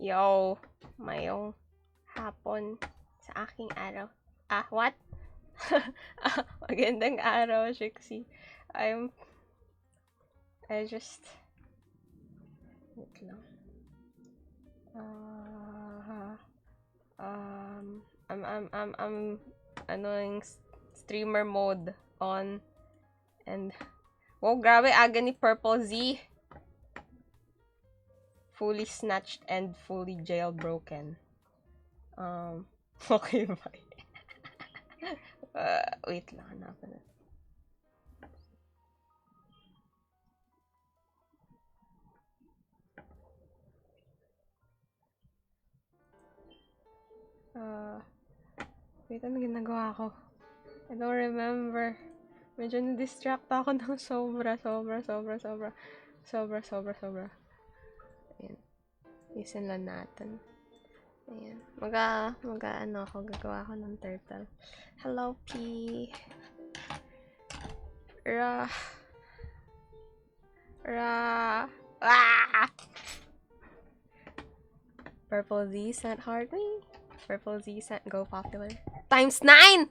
Yo, mayong hapon sa aking araw. What? Magandang araw, Shixie. I just... Wait lang. I'm yung streamer mode on. And, wow, grabe, aga ni Purple Z. Fully snatched and fully jailbroken. Okay, bye. Wait lang, hanapin na. Wait, ano ginagawa ko? I don't remember. Medyo na-distract ako ng sobra. Ayan. Isin lang natin. Ayan. Ano ako, gagawa ako ng turtle. Hello, P. Ra. Purple Z sent heart me. Purple Z sent go popular. Times 9!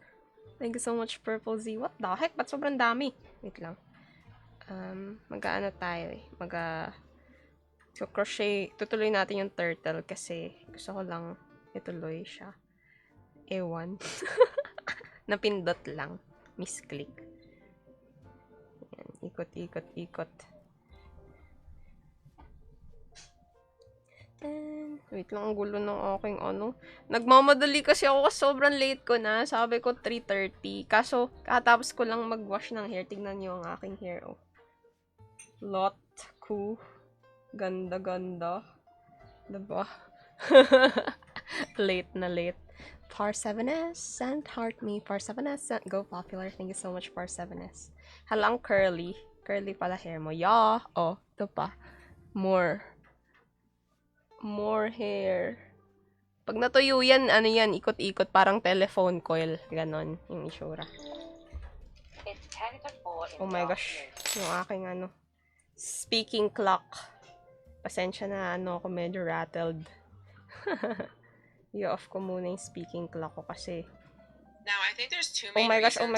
Thank you so much, Purple Z. What the heck? Ba't sobrang dami? Wait lang. Mag-ano tayo eh. Crochet. Tutuloy natin yung turtle kasi gusto ko lang ituloy siya. Ewan. Napindot lang. Misclick. Ayan. Ikot. And, wait lang, ang gulo ng aking ano. Nagmamadali kasi ako kasi sobrang late ko na. Sabi ko 3:30. Kaso, katapos ko lang mag-wash ng hair. Tignan nyo ang aking hair, oh. Lot. Cool. Ganda. Diba? Late na late. Par 7S, sent heart me. Par 7S, sent go popular. Thank you so much, Par 7S. Halang curly. Curly pala hair mo. Yeah. Oh, ito pa. More hair. Pag natuyo yan, ano yan, ikot-ikot, parang telephone coil. Ganon, yung isura. Oh my gosh. Yung aking ano. Speaking clock. Pasensya na, ano, ako medyo rattled. I-off ko muna yung speaking clock ko kasi. Now, I think there's two main reasons why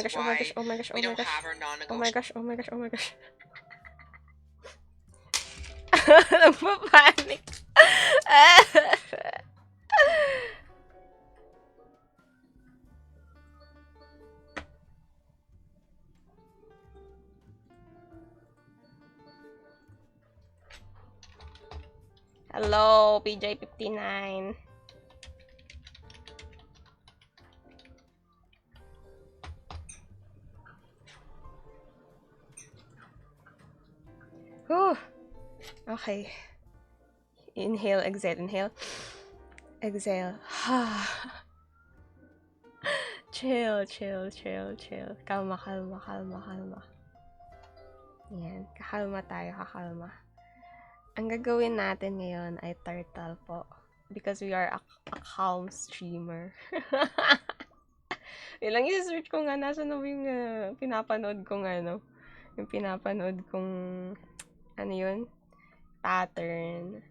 we don't have our Oh non-negotiable. my gosh. Nagpapanik. Hello, PJ59. Whew. Okay. Inhale, exhale. Exhale. Chill. Kalma. Yan. Kakalma tayo. Ang gagawin natin ngayon ay turtle po. Because we are a calm streamer. Ilang i-search ko nga. Nasa na yung pinapanood kong ano. Yung pinapanood kong ano yun? Pattern.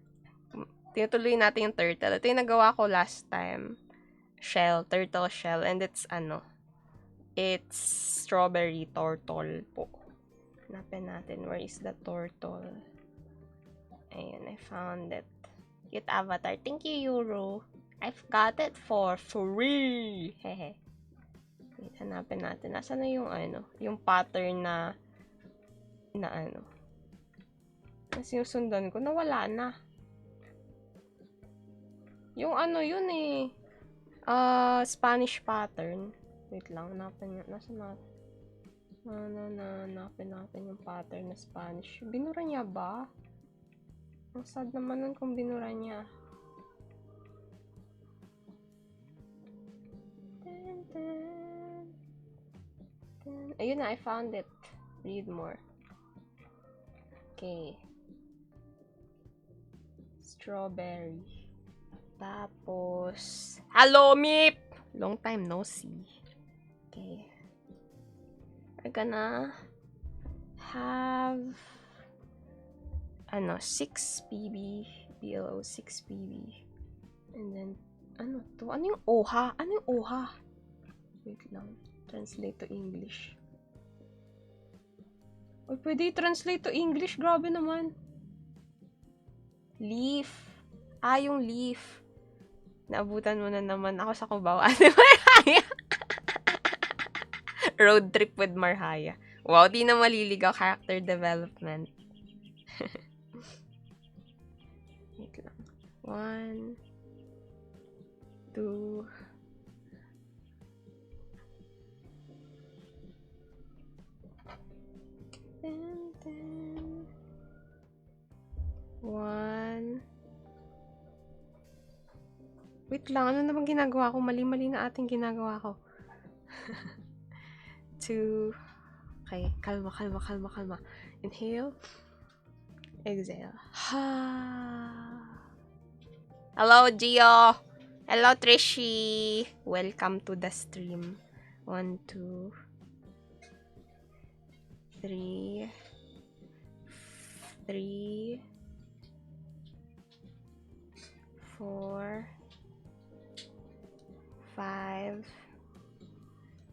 Tinutuloy natin yung turtle. Ito yung nagawa ko last time. Turtle shell. And it's it's strawberry turtle po. Hanapin natin. Where is the turtle? Ayun, I found it. Cute avatar. Thank you, Euro. I've got it for free. Hehe. Hanapin natin. Nasaan na yung ano? Yung pattern na ano? Na sinusundan ko. Nawala na. Yung ano yun eh. Spanish pattern. Wait lang. Hanapin yun. Nasaan na? Hanapin natin yung pattern na Spanish. Binura niya ba? Ang sad naman nun kung binura niya. Ayun na, I found it. Read more. Okay. Strawberry. Tapos, hello, Meep! Long time no see. Okay. We're gonna have 6 PB, below 6 PB. And then, ano to? Ano yung OHA? Ano yung OHA? Wait lang. Translate to English. Uy, pwede i-translate to English. Grabe naman. Leaf. Yung leaf. Naabutan mo na naman ako sa Cubao. Ate Marhaya. Road trip with Marhaya. Wow, di na maliligaw. Character development. Wait lang. 1, 2, 1. Wait lang, ano naman ginagawa ko? Mali-mali na ating ginagawa ko. 2. Okay, kalma. Inhale. Exhale. Hello, Gio. Hello, Trishi. Welcome to the stream. 1, 2, 3, 4, 5,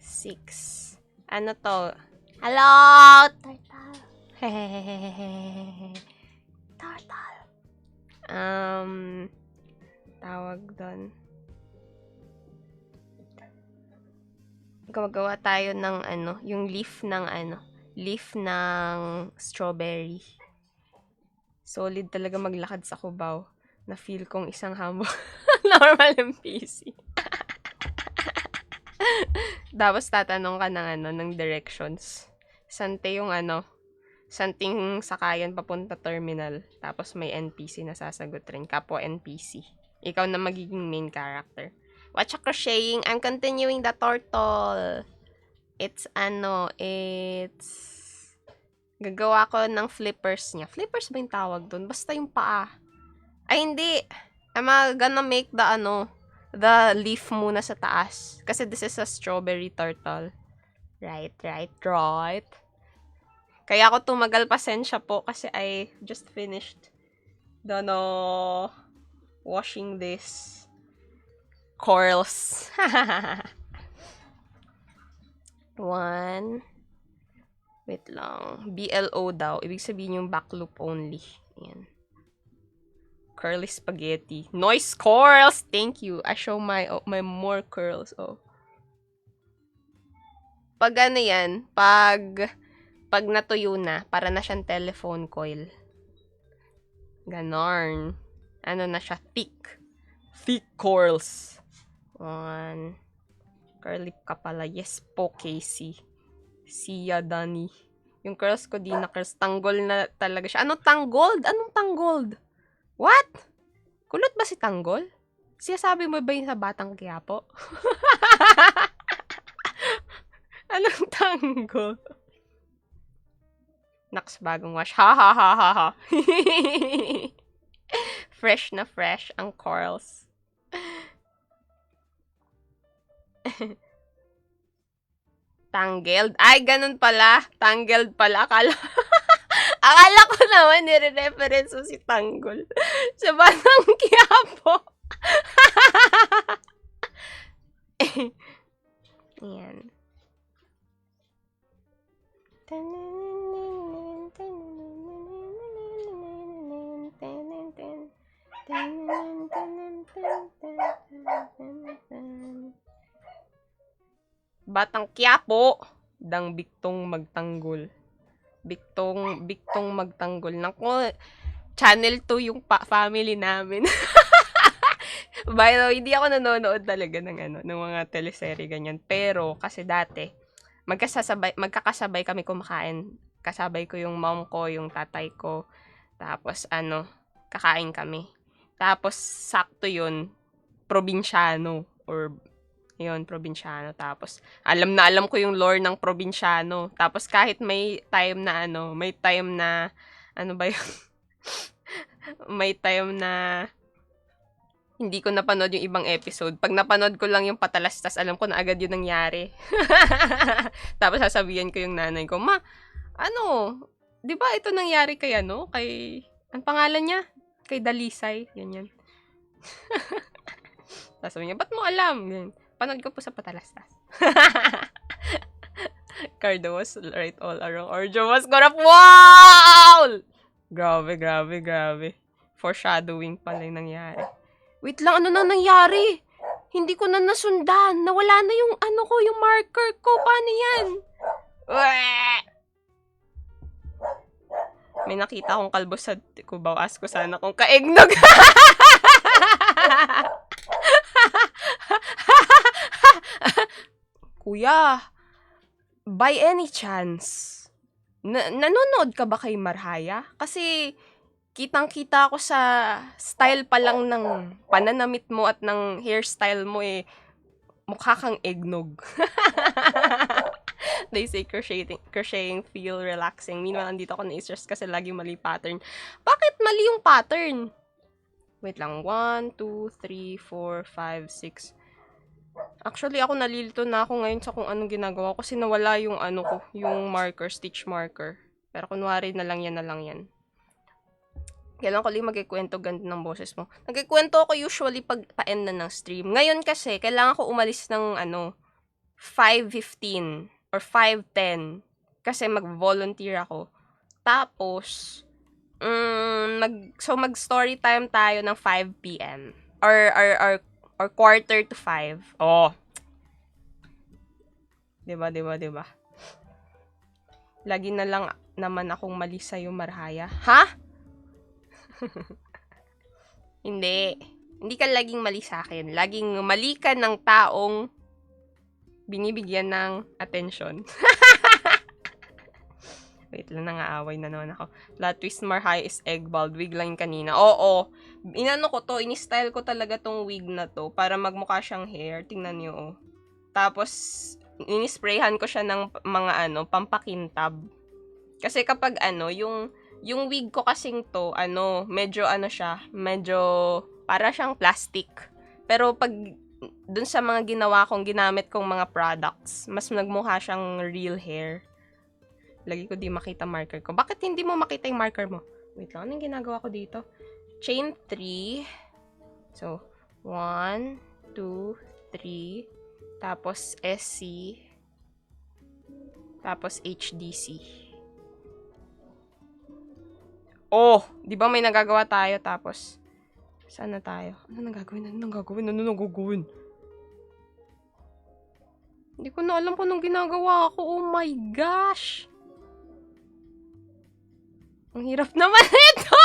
6. Ano to? Hello, turtle. Turtle. Tawag doon. Gumagawa tayo ng yung leaf ng strawberry. Solid talaga maglakad sa Cubao. Na feel kong isang humble normal NPC. Tapos tatanong ka ng directions. Sante yung santing sakayan papunta terminal. Tapos may NPC na sasagot rin. Kapwa NPC. Ikaw na magiging main character. Watch a crocheting. I'm continuing the turtle. It's gagawa ko ng flippers niya. Flippers ba yung tawag doon? Basta yung paa. Ay, hindi. I'm gonna make the leaf muna sa taas. Kasi this is a strawberry turtle. Right. Kaya ako tumagal, pasensya po kasi I just finished washing this corals. 1. Wait lang. BLO daw. Ibig sabihin yung back loop only. Ayan. Curly spaghetti. Noise curls! Thank you. I show my more curls. Oh. Pag yan, pag natuyo na, para na siyang telephone coil. Ganon. Na siya? Thick. Thick curls. 1. Curly ka pala. Yes po, Casey. Siya, Dani. Yung curls ko di na curls. Tanggol na talaga siya. Anong tanggold? What? Kulot ba si Tanggol? Siya sabi mo ba yun sa Batang Quiapo? Anong Tanggol? Naks, bagong wash. Ha. Fresh na fresh ang corals. Tangled? Ay, ganun pala. Tangled pala. Akala ko naman nire-reference mo si Tanggol. Sa Batang Quiapo. Ayan. Batang Quiapo, dang biktong magtanggol. Biktong magtanggol. Naku, Channel 2 yung family namin. By the way, hindi ako nanonood talaga ng mga teleserye ganyan. Pero, kasi dati, magkakasabay kami kumakain. Kasabay ko yung mom ko, yung tatay ko. Tapos, kakain kami. Tapos, sakto yun, probinsyano. Probinsyano. Tapos, alam ko yung lore ng probinsyano. Tapos, kahit may time na, ano ba yun? May time na, hindi ko napanood yung ibang episode. Pag napanood ko lang yung patalastas, alam ko na agad yun nangyari. Tapos, sasabihin ko yung nanay ko, Ma, di ba ito nangyari kay ang pangalan niya? Kay Dalisay. Ganyan. Sasabihin niya, ba't mo alam? Ganyan. Panood ko po sa patalastas. Cardo was right all around. Orjo was corrupt. Wow! Grabe. Foreshadowing pala yung nangyari. Wait lang, ano na nangyari? Hindi ko na nasundan. Nawala na yung yung marker ko. Paano yan? May nakita akong kalbo sa Cubao. Ask ko sana kung kaegnog. Kuya, by any chance, nanonood ka ba kay Marhaya? Kasi, kitang-kita ko sa style pa lang ng pananamit mo at ng hairstyle mo mukha kang eggnog. They say crocheting feel relaxing. Meanwhile, nandito ako na-stress kasi lagi mali pattern. Bakit mali yung pattern? Wait lang. 1, 2, 3, 4, 5, 6. Actually, ako nalilito na ako ngayon sa kung anong ginagawa ko kasi nawala yung yung marker, stitch marker. Pero kunwari na lang yan. Kailan ko lang magkikwento, ganda ng boses mo. Nagkikwento ako usually pag pa-end na ng stream. Ngayon kasi, kailangan ko umalis ng 5:15 or 5:10 kasi mag-volunteer ako. Tapos, mag-story time tayo ng 5 p.m. Or 4:45. Oh. Diba? Lagi na lang naman akong mali sa'yo, Marhaya. Ha? Hindi ka laging mali sa akin. Laging mali ka ng taong binibigyan ng atensyon. Wait lang, nangaaway na naman ako. Plot twist, Marhaya is egg bald. Wig lang kanina. Oo. In-style ko talaga tong wig na to para magmukha siyang hair. Tingnan niyo, oh. Tapos, inisprayhan ko siya ng mga pampakintab. Kasi kapag yung wig ko kasing to, medyo para siyang plastic. Pero pag dun sa mga ginamit kong mga products, mas nagmukha siyang real hair. Lagi ko di makita marker ko. Bakit hindi mo makita yung marker mo? Wait lang, anong ginagawa ko dito? Chain 3. So, 1, 2, 3. Tapos SC. Tapos HDC. Oh, di ba may nagagawa tayo? Tapos, saan na tayo? Ano nang gagawin? Hindi ko na alam kung anong ginagawa ko. Oh my gosh! Ang hirap naman ito!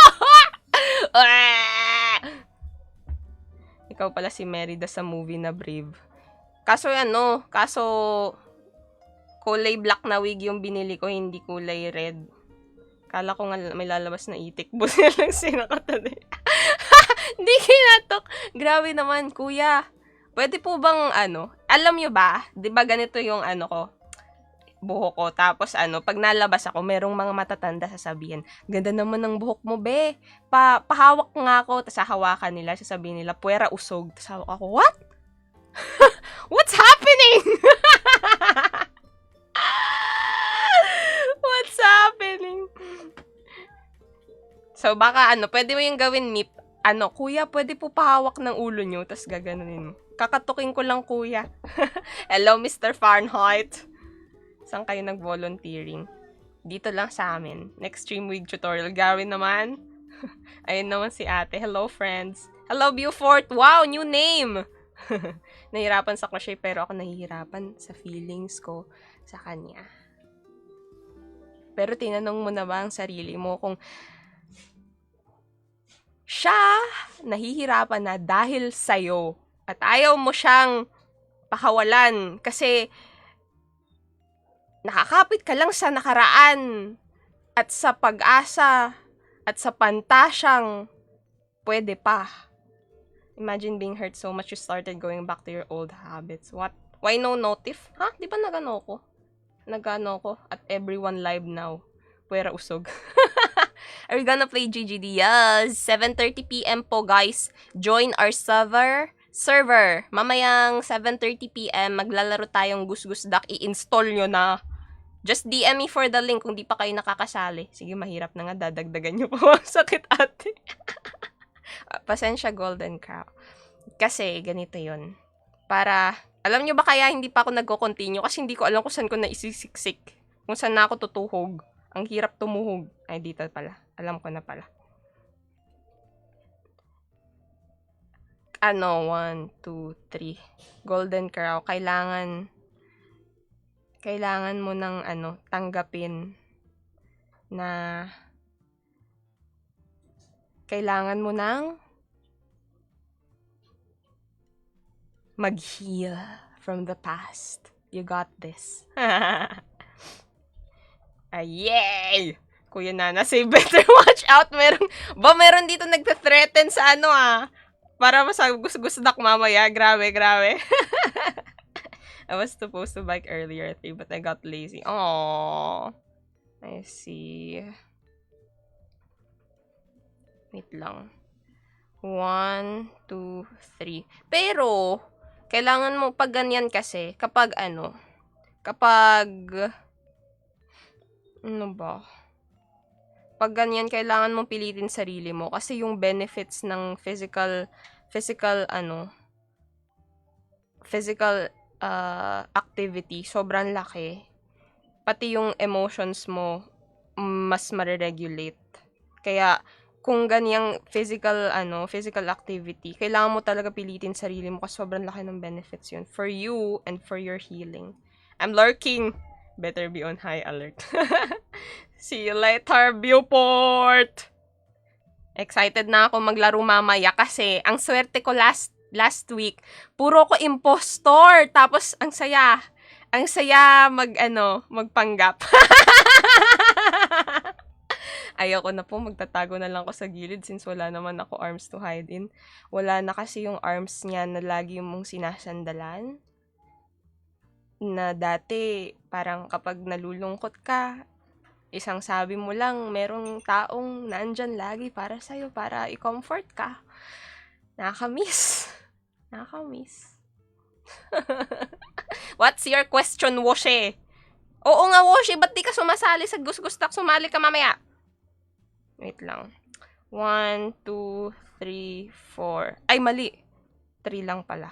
Ikaw pala si Merida sa movie na Brave. Kaso kulay black na wig yung binili ko, hindi kulay red. Kala ko nga may lalabas na itik. Buti na lang sinakatali. Hindi kinatok. Grabe naman, kuya. Pwede po bang alam nyo ba, di ba ganito yung buhok ko. Tapos pag nalabas ako, merong mga matatanda sasabihin, ganda naman ng buhok mo, be. Pahawak nga ako. Tapos hahawakan nila, sasabihin nila, puwera usog. Tapos hawak ako, what? What's happening? What's happening? So, baka pwede mo yung gawin, Mip. Kuya, pwede po pahawak ng ulo nyo, tapos gaganunin mo. Kakatukin ko lang, kuya. Hello, Mr. Fahrenheit. Saan kayo nag-volunteering? Dito lang sa amin. Next stream wig tutorial. Gawin naman. Ayun naman si ate. Hello, friends. Hello, Beaufort. Wow, new name. Nahihirapan sa crochet, pero ako nahihirapan sa feelings ko sa kanya. Pero tinanong mo na ba ang sarili mo kung siya nahihirapan na dahil sa'yo at ayaw mo siyang pakawalan kasi nakakapit ka lang sa nakaraan at sa pag-asa at sa pantasyang pwede pa. Imagine being hurt so much you started going back to your old habits. What? Why no notif? Ha? Di ba nagano ko? Nagano ko at everyone live now. Puwera usog. Are we gonna play GGD? Yes! 7:30 PM po, guys. Join our server. Mamayang 7:30 PM, maglalaro tayong Gus Duck. I-install nyo na. Just DM me for the link kung di pa kayo nakakasali. Sige, mahirap na nga. Dadagdagan nyo pa. Sakit ate. Pasensya, Golden Cow. Kasi, ganito yun. Para, alam nyo ba kaya hindi pa ako nagko-continue? Kasi hindi ko alam kung saan ko na isisiksik. Kung saan na ako tutuhog. Ang hirap tumuhog. Ay, dito pala. Alam ko na pala. 1, 2, 3. Golden Crow. Kailangan mo ng tanggapin na kailangan mo ng mag-heal from the past. You got this. Yay! Kuya Nana, say better watch out. Meron dito nagte-threaten sa para sa Gus-Duck mamaya. Grabe. I was supposed to bike earlier, but I got lazy. Aww. I see. Wait lang. 1, 2, 3. Pero, kailangan mo pag ganyan kasi, kapag pag ganyan, kailangan mong pilitin sarili mo kasi yung benefits ng physical activity sobrang laki. Pati yung emotions mo mas mare-regulate. Kaya kung ganyang physical activity, kailangan mo talaga pilitin sarili mo kasi sobrang laki ng benefits yun for you and for your healing. I'm lurking. Better be on high alert. See you later, Viewport! Excited na ako maglaro mamaya kasi ang swerte ko last week, puro ko impostor. Tapos ang saya magpanggap. Ayoko na po, magtatago na lang ako sa gilid since wala naman ako arms to hide in. Wala na kasi yung arms niya na lagi mong sinasandalan. Na dati, parang kapag nalulungkot ka, isang sabi mo lang, merong taong nandyan lagi para sa'yo, para i-comfort ka. Nakakamiss. What's your question, Woshe? Oo nga, Woshe, ba't di ka sumasali sa Gus Duck? Sumali ka mamaya. Wait lang. 1, 2, 3, 4. Ay, mali. 3 lang pala.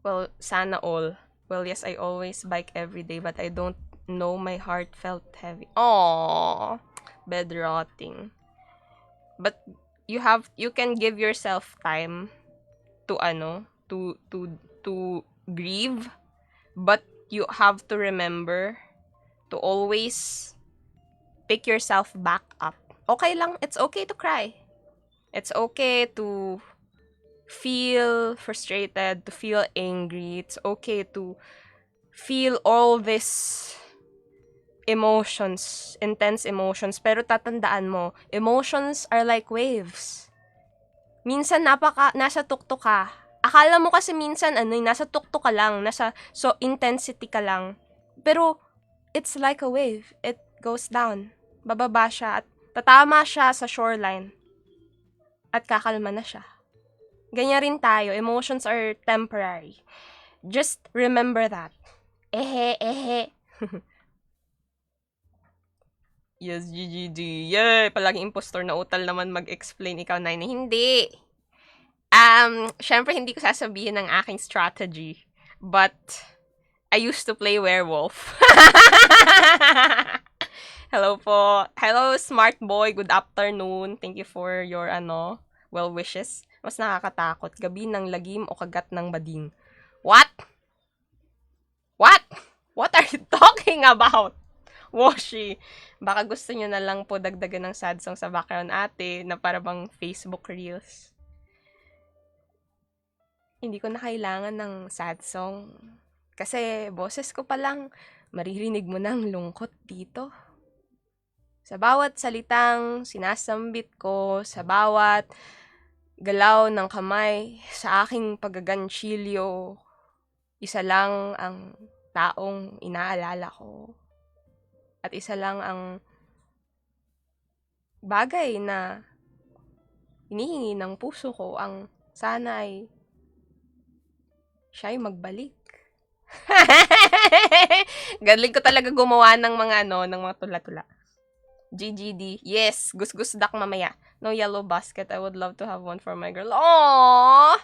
Well, sana all. Well, yes, I always bike every day, but I don't know, my heart felt heavy. Aww, bed rotting. But you can give yourself time to grieve, but you have to remember to always pick yourself back up. Okay lang, it's okay to cry. It's okay to feel frustrated, to feel angry. It's okay to feel all this emotions, intense emotions. Pero tatandaan mo, emotions are like waves. Minsan nasa tuktok ka. Akala mo kasi minsan nasa tuktok ka lang, intensity ka lang. Pero it's like a wave. It goes down. Bababa siya at tatama siya sa shoreline. At kakalma na siya. Ganyan rin tayo. Emotions are temporary. Just remember that. Ehe. Yes, GGG. Yay! Palaging impostor na utal naman mag-explain. Ikaw, Nine. Hindi. Syempre, hindi ko sasabihin ng aking strategy. But, I used to play werewolf. Hello po. Hello, smart boy. Good afternoon. Thank you for your, well wishes. Mas nakakatakot, gabi ng lagim o kagat ng bading. What? What? What are you talking about? Woshi. Baka gusto nyo na lang po dagdagan ng sad song sa background ate na para bang Facebook Reels. Hindi ko na kailangan ng sad song. Kasi boses ko pa lang, maririnig mo ng lungkot dito. Sa bawat salitang sinasambit ko, sa bawat galaw ng kamay, sa aking paggaganchilyo, isa lang ang taong inaalala ko. At isa lang ang bagay na hinihingi ng puso ko ang sana ay siya'y magbalik. Galing ko talaga gumawa ng mga ng mga tula-tula. GGD. Yes, gus-gus dak mamaya. No yellow basket. I would love to have one for my girl. Aww!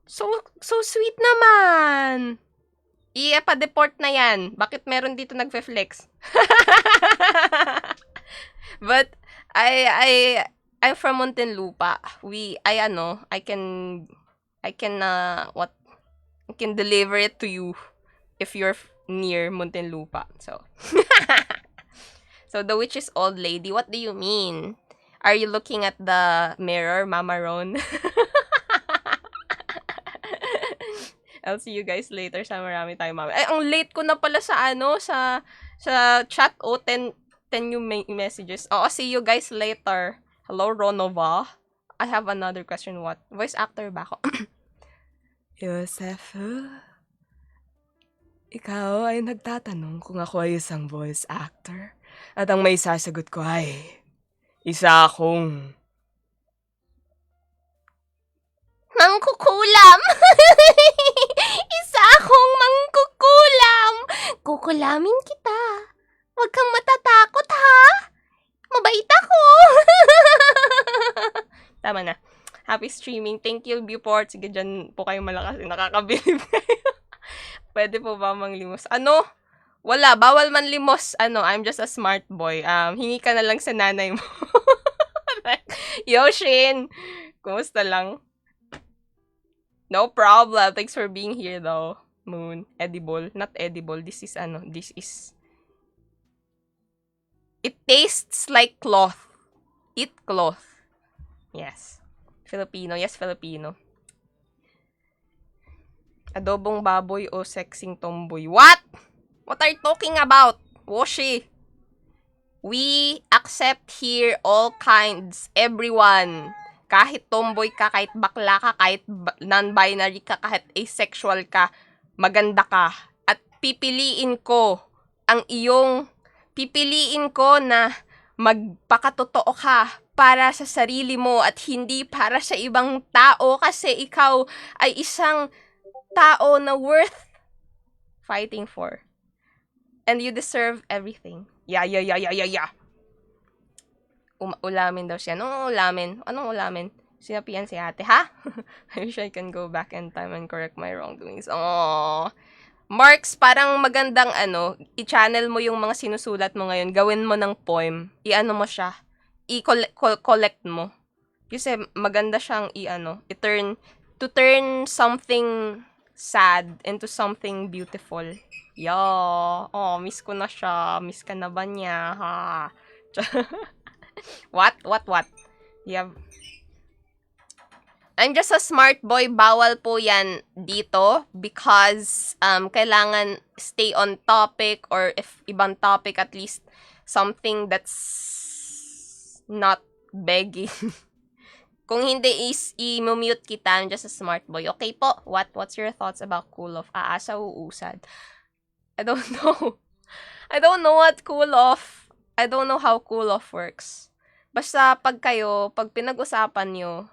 So sweet naman! Pa-deport na yan. Bakit meron dito nagfe-flex? But, I'm from Muntinlupa. I can deliver it to you if you're near Muntinlupa. So, so the witch is old lady. What do you mean? Are you looking at the mirror, Mama Ron? I'll see you guys later sa marami tayo, mama. Ay, ang late ko na pala sa chat. 10 new messages. See you guys later. Hello, Ronova. I have another question. What? Voice actor ba ako? Yosef, ikaw ay nagtatanong kung ako ay isang voice actor. At ang may sasagot ko ay, isa akong mangkukulam. Isa akong mangkukulam. Kukulamin kita. Huwag kang matatakot, ha? Mabait ako. Tama na. Happy streaming. Thank you, Viewport. Sige, dyan po kayo malakas. Nakakabilib kayo. Pwede po ba manglimos? Wala. Bawal man limos. I'm just a smart boy. Hingi ka na lang sa nanay mo. Yoshin! Kumusta lang? No problem. Thanks for being here, though. Moon. Edible. Not edible. This is, it tastes like cloth. Eat cloth. Yes. Filipino. Yes, Filipino. Adobong baboy o sexing tomboy. What? What are you talking about? Woshi. We accept here all kinds. Everyone. Kahit tomboy ka, kahit bakla ka, kahit non-binary ka, kahit asexual ka, maganda ka. At pipiliin ko na magpakatotoo ka para sa sarili mo at hindi para sa ibang tao kasi ikaw ay isang tao na worth fighting for. And you deserve everything. Yeah. Ulamin daw siya. Anong ulamin? Sinapian si ate, ha? I wish I can go back in time and correct my wrongdoings. Aww. Marks, parang magandang i-channel mo yung mga sinusulat mo ngayon. Gawin mo ng poem. Mo siya. I-collect mo. Kasi maganda siyang to turn something sad into something beautiful. Miss ko na siya. Miss ka na ba niya, ha? What? Yeah. I'm just a smart boy. Bawal po yan dito because kailangan stay on topic or if ibang topic at least something that's not begging. Kung hindi is i-mute kita. I'm just a smart boy. Okay po. What's your thoughts about cool off? Aasa uusad. I don't know. I don't know what cool off. I don't know how cool off works. Basta pag pinag-usapan nyo,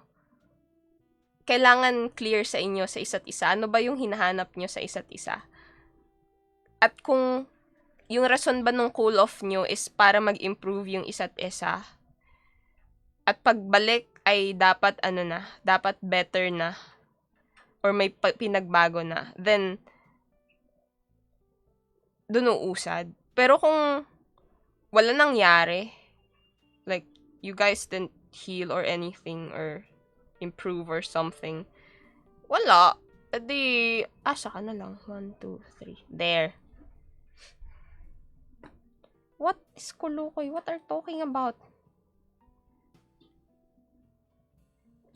kailangan clear sa inyo sa isa't isa. Ano ba yung hinahanap nyo sa isa't isa? At kung yung rason ba nung cool off nyo is para mag-improve yung isa't isa, at pagbalik ay dapat dapat better na, or may pinagbago na, then, dun uusad. Pero kung wala nangyari, like, you guys didn't heal or anything, or improve or something. Wala. Edi, asa ka na lang. 1, 2, 3. There. What is Kulukoy? What are you talking about?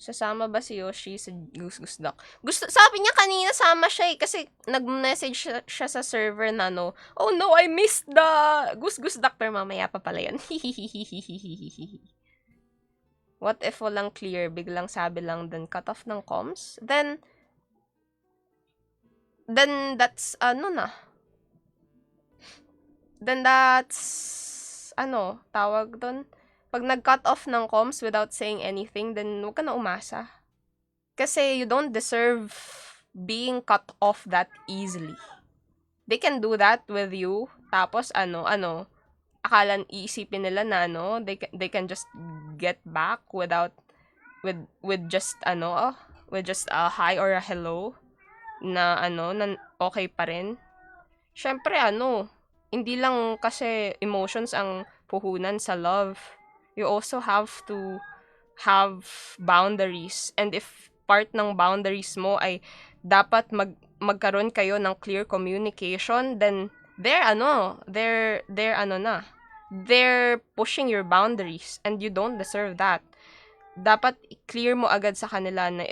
Sasama ba si Yoshi sa Goose Duck? Sabi niya kanina sama siya eh. Kasi nag-message siya sa server na no. Oh no, I missed the Goose Duck. Pero mamaya pa pala yun. What if walang clear? Biglang sabi lang dun cut off ng comms? Then that's, Then that's, tawag dun? Pag nag-cut off ng comms without saying anything, then huwag ka na umasa. Kasi you don't deserve being cut off that easily. They can do that with you. Tapos, akala iisipin nila na, they can just get back with just a hi or a hello na, na okay pa rin. Syempre, hindi lang kasi emotions ang puhunan sa love. You also have to have boundaries. And if part ng boundaries mo ay dapat magkaroon kayo ng clear communication, then they're pushing your boundaries and you don't deserve that. Dapat clear mo agad sa kanila na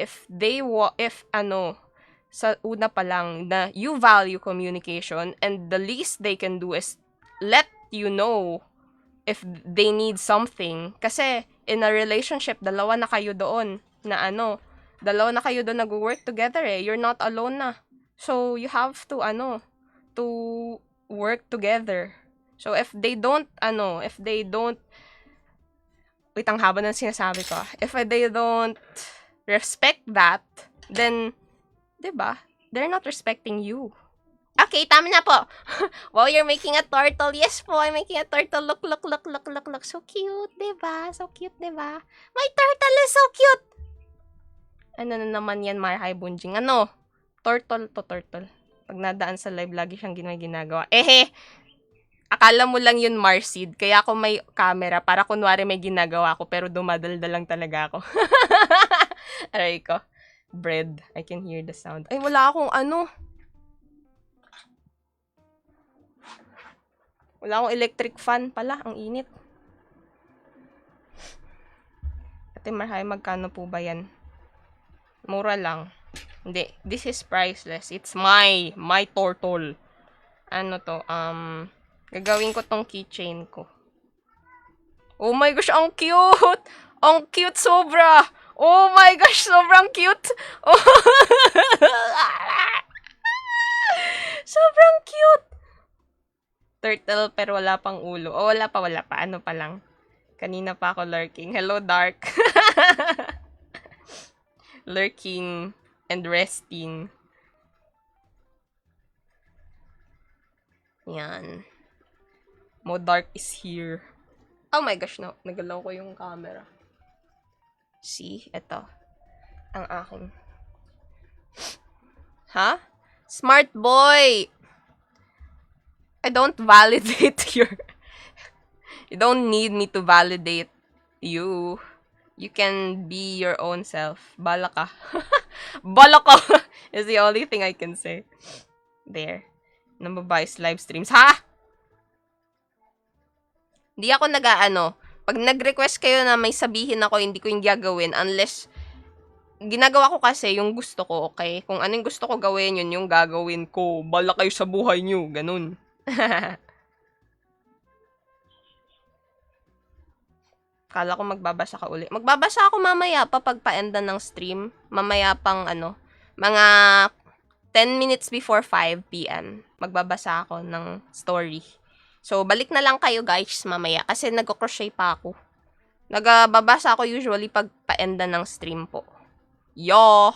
sa una pa lang na you value communication and the least they can do is let you know if they need something. Kasi in a relationship, dalawa na kayo doon nag-work together eh. You're not alone na. So you have to to work together. So if they don't wait, ang haba ng sinasabi ko. If they don't respect that, then 'di ba? They're not respecting you. Okay, tama na po. Wow, you're making a turtle. Yes po, I'm making a turtle. Look. So cute, diba? So cute, diba? My turtle is so cute! Ano na naman yan, Marhay Bunjing? Turtle to turtle. Pag nadaan sa live, lagi siyang ginagawa. Akala mo lang yun, Marseed. Kaya ako may camera para kunwari may ginagawa ako, pero dumadaldal lang talaga ako. Aray ko. Bread. I can hear the sound. Ay, wala akong Wala akong electric fan pala. Ang init. Ate Marhay, magkano po ba yan? Mura lang. Hindi. This is priceless. It's my turtle. Gagawin ko tong keychain ko. Oh my gosh, ang cute! Ang cute sobra! Oh my gosh, sobrang cute! Oh. Sobrang cute! Turtle pero wala pang ulo. Oh, wala pa. Ano pa lang. Kanina pa ako lurking. Hello, Dark. Lurking and resting. Yan. Mo Dark is here. Oh my gosh, no. Nagalaw ko yung camera. See? Ito. Ang aking. Ha? Smart boy! I don't validate you don't need me to validate you. You can be your own self. Bala ka. Bala ka is the only thing I can say. There. Nababayos live streams. Ha? Hindi ako pag nag-request kayo na may sabihin ako, hindi ko yung gagawin unless ginagawa ko kasi yung gusto ko, okay? Kung anong gusto ko gawin, yun yung gagawin ko. Bala kayo sa buhay nyo. Ganun. Kala ko magbabasa ka uli. Magbabasa ako mamaya pa pagpa-enda ng stream. Mamaya pang mga 10 minutes before 5 p.m. Magbabasa ako ng story. So, balik na lang kayo guys mamaya kasi nagko-crochet pa ako. Nagbabasa ako usually pagpa-enda ng stream po. Yo!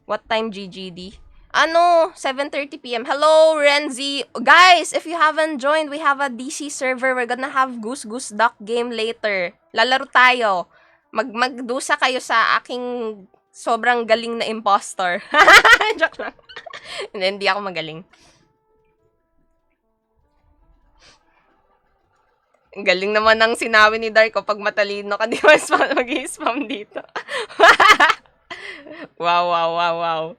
What time GGD? 7:30 p.m. Hello, Renzi. Guys, if you haven't joined, we have a DC server. We're gonna have Goose Duck game later. Lalaro tayo. Magdusa kayo sa aking sobrang galing na imposter. Joke lang. Hindi ako magaling. Ang galing naman ng sinabi ni Darko, pag matalino ka, di ba mag-i-spam dito? Wow, wow, wow, wow.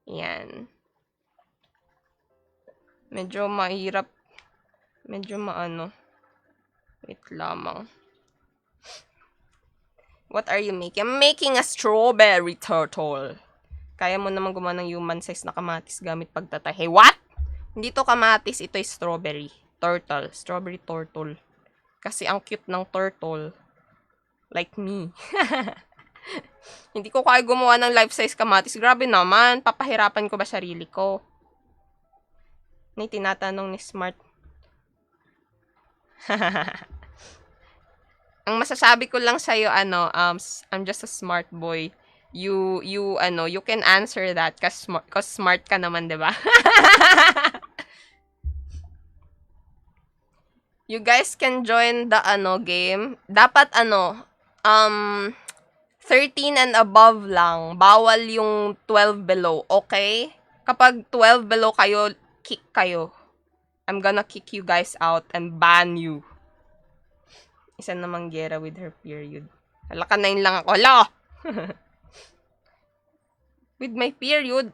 Yan. Medyo mahirap. Medyo maano. Wait lamang. What are you making? I'm making a strawberry turtle. Kaya mo naman gumawa ng human size na kamatis gamit pagtatay. Hey, what? Hindi to kamatis, ito is strawberry. Turtle. Strawberry turtle. Kasi ang cute ng turtle. Like me. Hindi ko kaya gumawa ng life-size kamatis. Grabe naman. Papahirapan ko ba sarili ko? May tinatanong ni Smart. Ang masasabi ko lang sa'yo, I'm just a smart boy. You can answer that cause smart ka naman, 'di ba? You guys can join the game. Dapat 13 and above lang. Bawal yung 12 below, okay? Kapag 12 below kayo, kick kayo. I'm gonna kick you guys out and ban you. Isa namang gera with her period. Hala ka, 9 lang ako. Hala! With my period,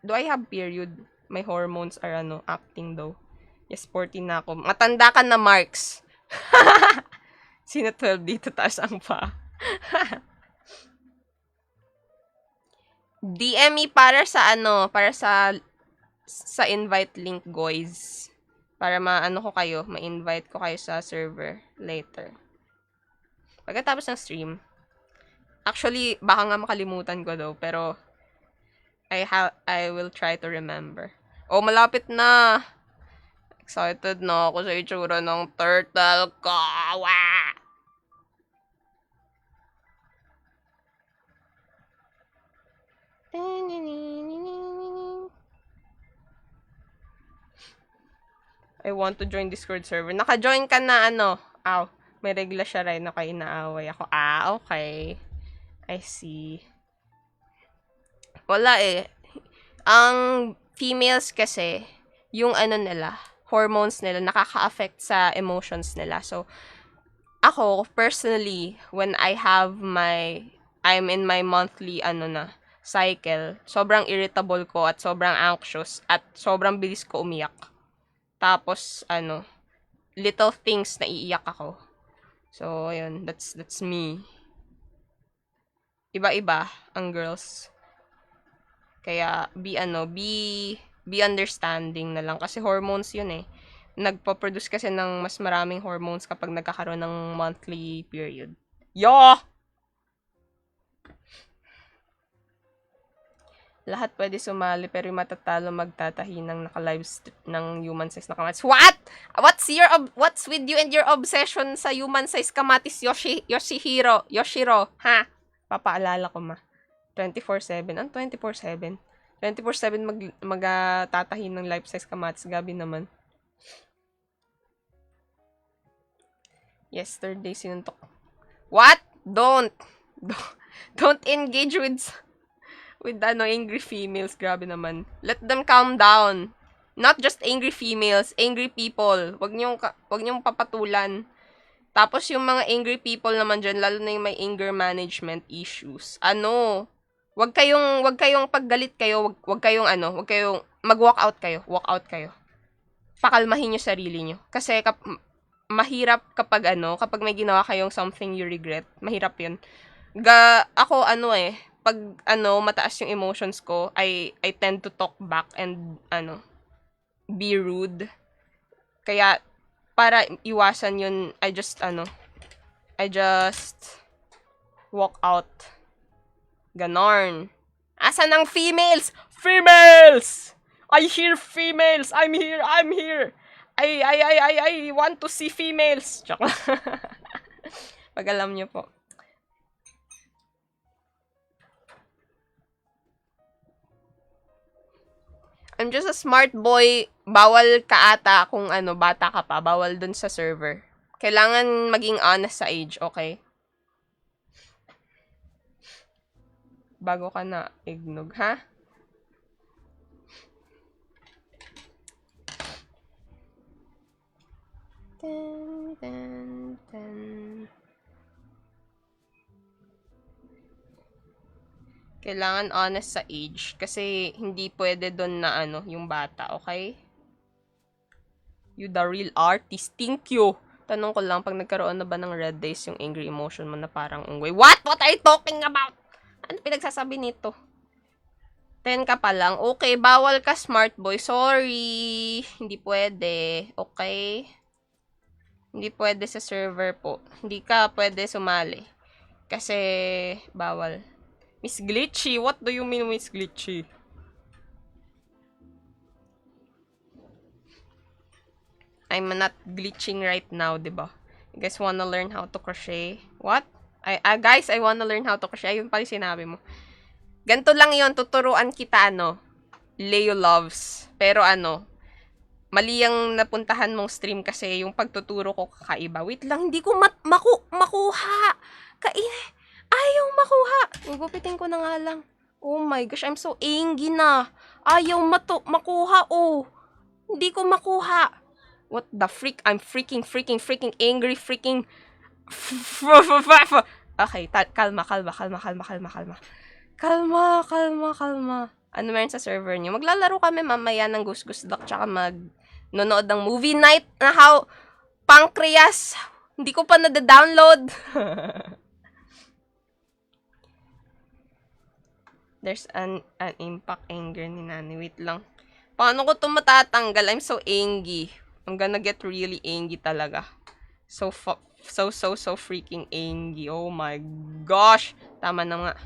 do I have period? My hormones are acting daw. Yes, 14 na ako. Matanda ka na, Marks. Sino 12 dito, taas ang pa. DM me para sa sa invite link, guys. Para ma-invite ko kayo sa server later. Pagkatapos ng stream. Actually, baka nga makalimutan ko daw, pero I will try to remember. Oh, malapit na. Excited na ako sa itsura ng turtle ko. Wah! I want to join Discord server. Naka-join ka na may regla siya rin na kayo inaaway ako. Okay. I see. Wala eh. Ang females kasi, yung nila, hormones nila, nakaka-affect sa emotions nila. So, ako, personally, when I'm in my monthly, cycle, sobrang irritable ko at sobrang anxious at sobrang bilis ko umiyak. Tapos, little things na iiyak ako. So, ayun, that's me. Iba-iba ang girls. Kaya, be understanding na lang. Kasi hormones yun eh. Nagpo-produce kasi ng mas maraming hormones kapag nagkakaroon ng monthly period. Yo! Lahat pwede sumali pero yung matatalo magtatahi ng naka-live ng human size na kamatis. What? What's with you and your obsession sa human size kamatis, Yoshiro? Ha? Papaalala ko ma. 24/7. Ang 24/7? 24/7 magtatahi ng life size kamatis. Gabi naman. Yesterday sinuntok. What? Don't engage with angry females. Grabe naman. Let them calm down. Not just angry females, angry people. Wag niyong papatulan. Tapos yung mga angry people naman dyan, lalo na yung may anger management issues. Wag kayong paggalit kayo, wag kayong mag-walk out kayo. Walk out kayo. Pakalmahin niyo sarili niyo. Kasi mahirap kapag may ginawa kayong something you regret. Mahirap 'yun. Ako pag mataas yung emotions ko, I tend to talk back and be rude. Kaya para iwasan yun, I just walk out. Ganon. Asan ang females? Females! I hear females! I'm here! I want to see females! Joke lang. Pag alam nyo po. I'm just a smart boy. Bawal ka ata kung bata ka pa. Bawal dun sa server. Kailangan maging honest sa age, okay? Bago ka na ignog, ha? Kailangan honest sa age. Kasi hindi pwede doon na yung bata, okay? You the real artist. Thank you. Tanong ko lang, pag nagkaroon na ba ng red days yung angry emotion mo na parang unggoy? What? What are you talking about? Ano pinagsasabi nito? 10 ka pa lang. Okay, bawal ka, smart boy. Sorry. Hindi pwede. Okay? Hindi pwede sa server po. Hindi ka pwede sumali. Kasi, bawal. Miss Glitchy? What do you mean, Miss Glitchy? I'm not glitching right now, diba? You guys wanna learn how to crochet? What? Guys, I wanna learn how to crochet. Ayun pala sinabi mo. Ganito lang yon, tuturuan kita, Leo Loves. Pero mali ang napuntahan mong stream kasi yung pagtuturo ko kakaiba. Wait lang, hindi ko makuha. Ayaw makuha. Gugupitin ko na nga lang. Oh my gosh, I'm so angry na. Ayaw makuha, oh. Hindi ko makuha. What the freak? I'm freaking angry, freaking... Okay, kalma. Ano meron sa server niyo? Maglalaro kami mamaya ng Gus Duck tsaka nonood ng movie night na how Pancreas. Hindi ko pa nada-download. There's an impact anger ni Nani. Wait lang. Paano ko ito matatanggal? I'm so angry. I'm gonna get really angry talaga. So freaking angry. Oh my gosh. Tama na nga.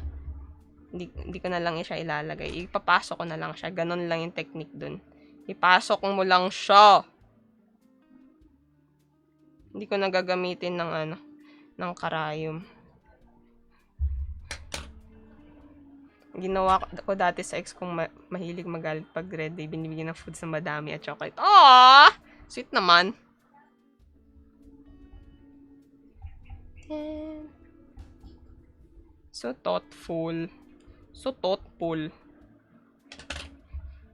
Hindi ko na lang siya ilalagay. Ipapasok ko na lang siya. Ganon lang yung technique dun. Ipasok mo lang siya. Hindi ko na gagamitin ng karayom. Ginawa ko dati sa ex kong mahilig magalit pag red day. Binibigyan ng food sa madami at chocolate. Aww! Sweet naman. So thoughtful.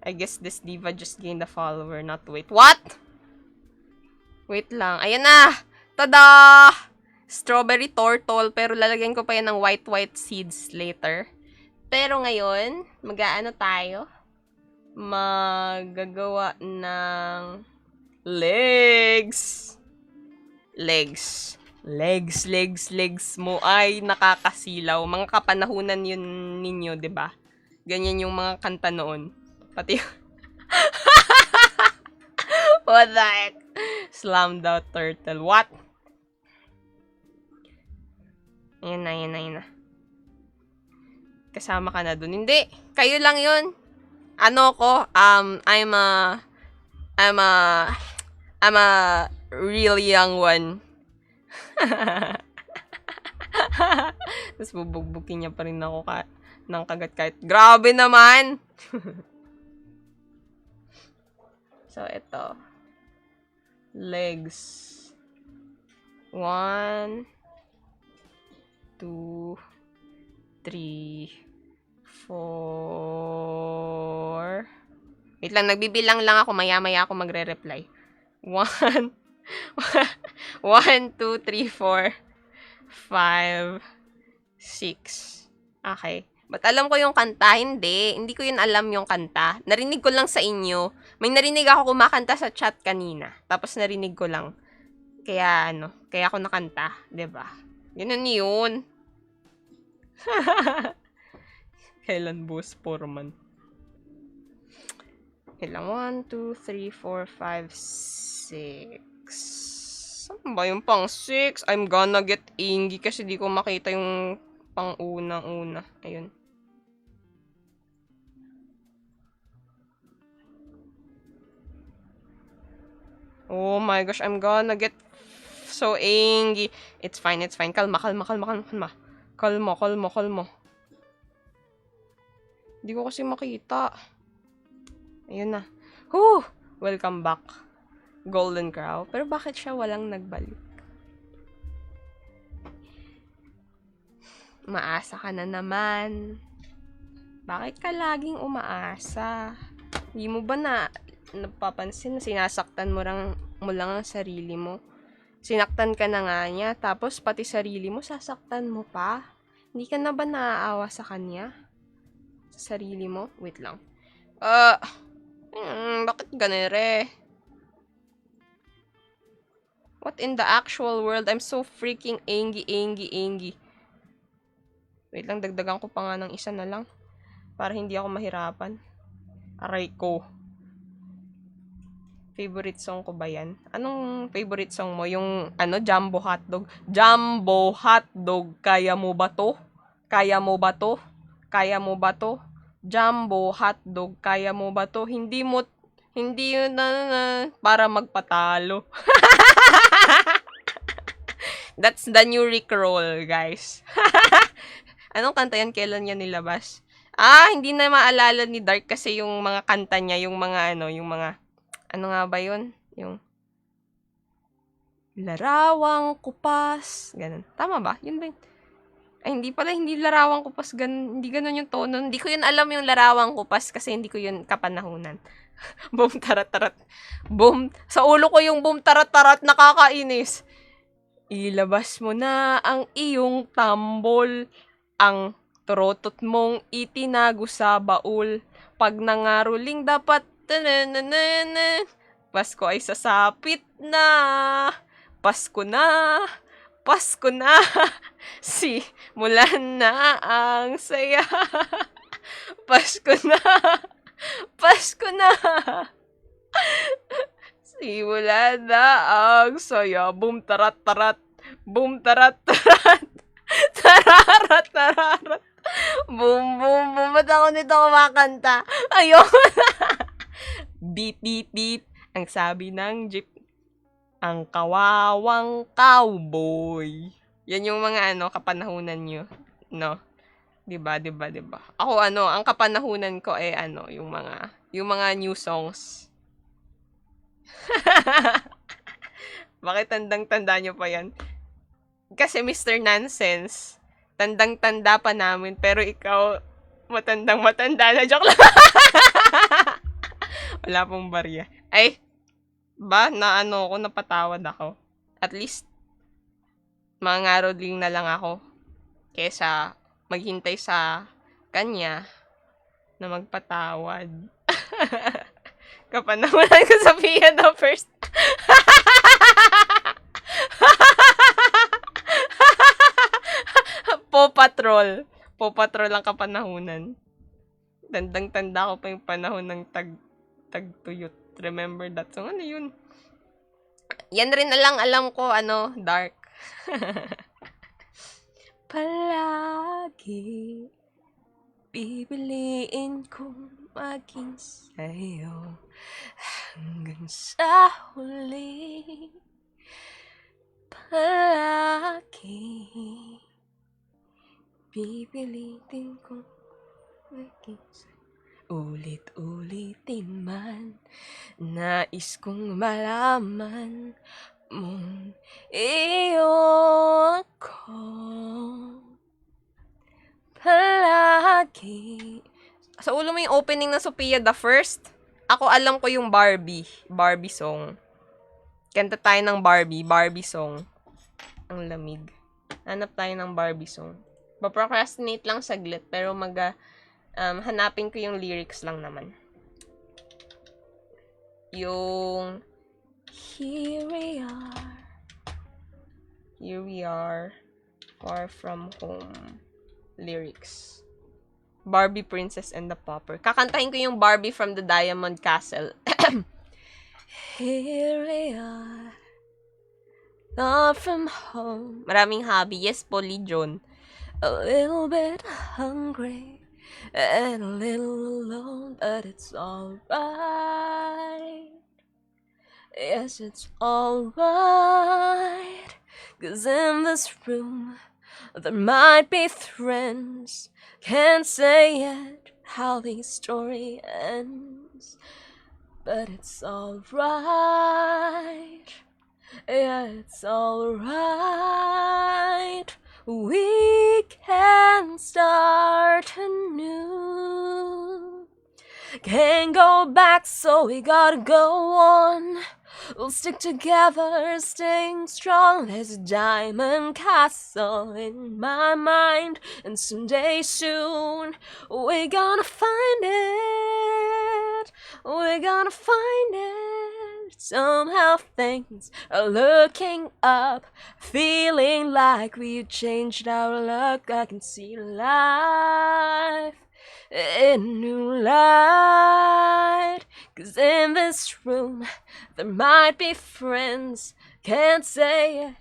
I guess this diva just gained a follower, not wait. What? Wait lang. Ayan na! Tada! Strawberry turtle. Pero lalagyan ko pa yan ng white seeds later. Pero ngayon, mag-aano tayo? Magagawa ng legs mo ay nakakasilaw. Mga kapanahunan yun ninyo, 'di ba? Ganyan yung mga kanta noon. Pati what the heck? Slammed out turtle. What? Ayun na. Kasama ka na dun. Hindi. Kayo lang yun. I'm a really young one. Tapos bubugbukin niya pa rin ako ng kagat kahit. Grabe naman! So, ito. Legs. 1, 2, 3, 4. Wait lang, nagbibilang lang ako. Maya-maya ako magre-reply. 1, 2, 3, 4, 5, 6. Okay. But alam ko yung kanta? Hindi ko yun alam yung kanta. Narinig ko lang sa inyo. May narinig ako kumakanta sa chat kanina. Tapos narinig ko lang. Kaya ako nakanta. 'Di ba? Ganun yun. Kailan boss Foreman? Kailan 1, 2, 3, 4, 5, 6. Saan ba yung pang 6? I'm gonna get angry kasi di ko makita yung pang unang-una. Ayun. Oh my gosh, I'm gonna get so angry. It's fine. Kalma. Hindi ko kasi makita. Ayun na. Whew! Welcome back. Golden Crow. Pero bakit siya walang nagbalik? Umaasa ka na naman. Bakit ka laging umaasa? Hindi mo ba napapansin na sinasaktan mo lang ang sarili mo? Sinaktan ka na nga niya, tapos pati sarili mo sasaktan mo pa? Hindi ka na ba naaawa sa kanya? sa sarili mo. Wait lang. Bakit ganun re? What in the actual world? I'm so freaking angry. Wait lang, dagdagan ko pa nga ng isa na lang. Para hindi ako mahirapan. Aray ko. Favorite song ko ba yan? Anong favorite song mo? Yung Jumbo Hotdog? Jumbo Hotdog, kaya mo ba to? Kaya mo ba to? Kaya mo ba to? Jumbo Hotdog, kaya mo ba to? Hindi yun para magpatalo. That's the new Rickroll, guys. Anong kanta yan? Kailan yan nilabas? Hindi na maalala ni Dark kasi yung mga kanta niya, yung mga ano nga ba yun? Yung larawang kupas. Ganun. Tama ba? Yun ba yun? Ay, hindi pala. Hindi larawang kupas. Hindi ganun yung tono. Hindi ko yun alam yung larawang kupas kasi hindi ko yun kapanahunan. Boom, tarat-tarat. Boom. Sa ulo ko yung boom, tarat-tarat. Nakakainis. Ilabas mo na ang iyong tambol. Ang trotot mong itinago sa baul. Pag nangaruling dapat Pasko ay sasapit na. Pasko na. Pasko na. Simulan na ang saya. Pasko na. Pasko na. Simulan na ang saya. Boom, tarat, tarat. Boom, tarat, tarat. Tararat, tararat. Boom, boom, boom. Ba't ako nito kumakanta? Ayoko na. Beep, beep, beep. Ang sabi ng jeep. Ang kawawang cowboy. Yan yung mga kapanahunan nyo. No? Diba? Ako ang kapanahunan ko yung mga new songs. Bakit tandang-tanda nyo pa yan? Kasi Mr. Nonsense, tandang-tanda pa namin, pero ikaw, matandang-matanda na. Joke lang. Wala pong barya. Ay, napatawad ako. At least, mangaroling na lang ako. Kesa maghintay sa kanya na magpatawad. Kapanahunan ko sa Pia the first. Paw Patrol ang kapanahunan. Tandang-tanda ko pa yung panahon ng tagtuyot. Remember that song? Ano yun? Yan rin na lang alam ko, Dark. Palagi bibiliin kong maging sa'yo hanggang sa huli. Palagi pipilitin kong maging sa'yo. Ulit-ulitin man, nais kong malaman mong iyo ako. Palagi. Sa ulo mo yung opening ng Sophia the First? Ako alam ko yung Barbie song. Kanta tayo ng Barbie song. Ang lamig. Hanap tayo ng Barbie song. Procrastinate lang saglit, pero hanapin ko yung lyrics lang naman. Yung Here we are, far from home lyrics. Barbie Princess and the Pauper. Kakantahin ko yung Barbie from the Diamond Castle. Here we are, far from home. Maraming hobby. Yes, Polly John. A little bit hungry and a little alone, but it's alright. Yes, it's alright. 'Cause in this room there might be friends. Can't say yet how the story ends, but it's alright. Yeah, it's alright. We can start anew. Can't go back, so we gotta go on. We'll stick together, staying strong. There's a diamond castle in my mind, and someday soon we're gonna find it. We're gonna find it. Somehow things are looking up, feeling like we've changed our luck. I can see life in new light. 'Cause in this room there might be friends, can't say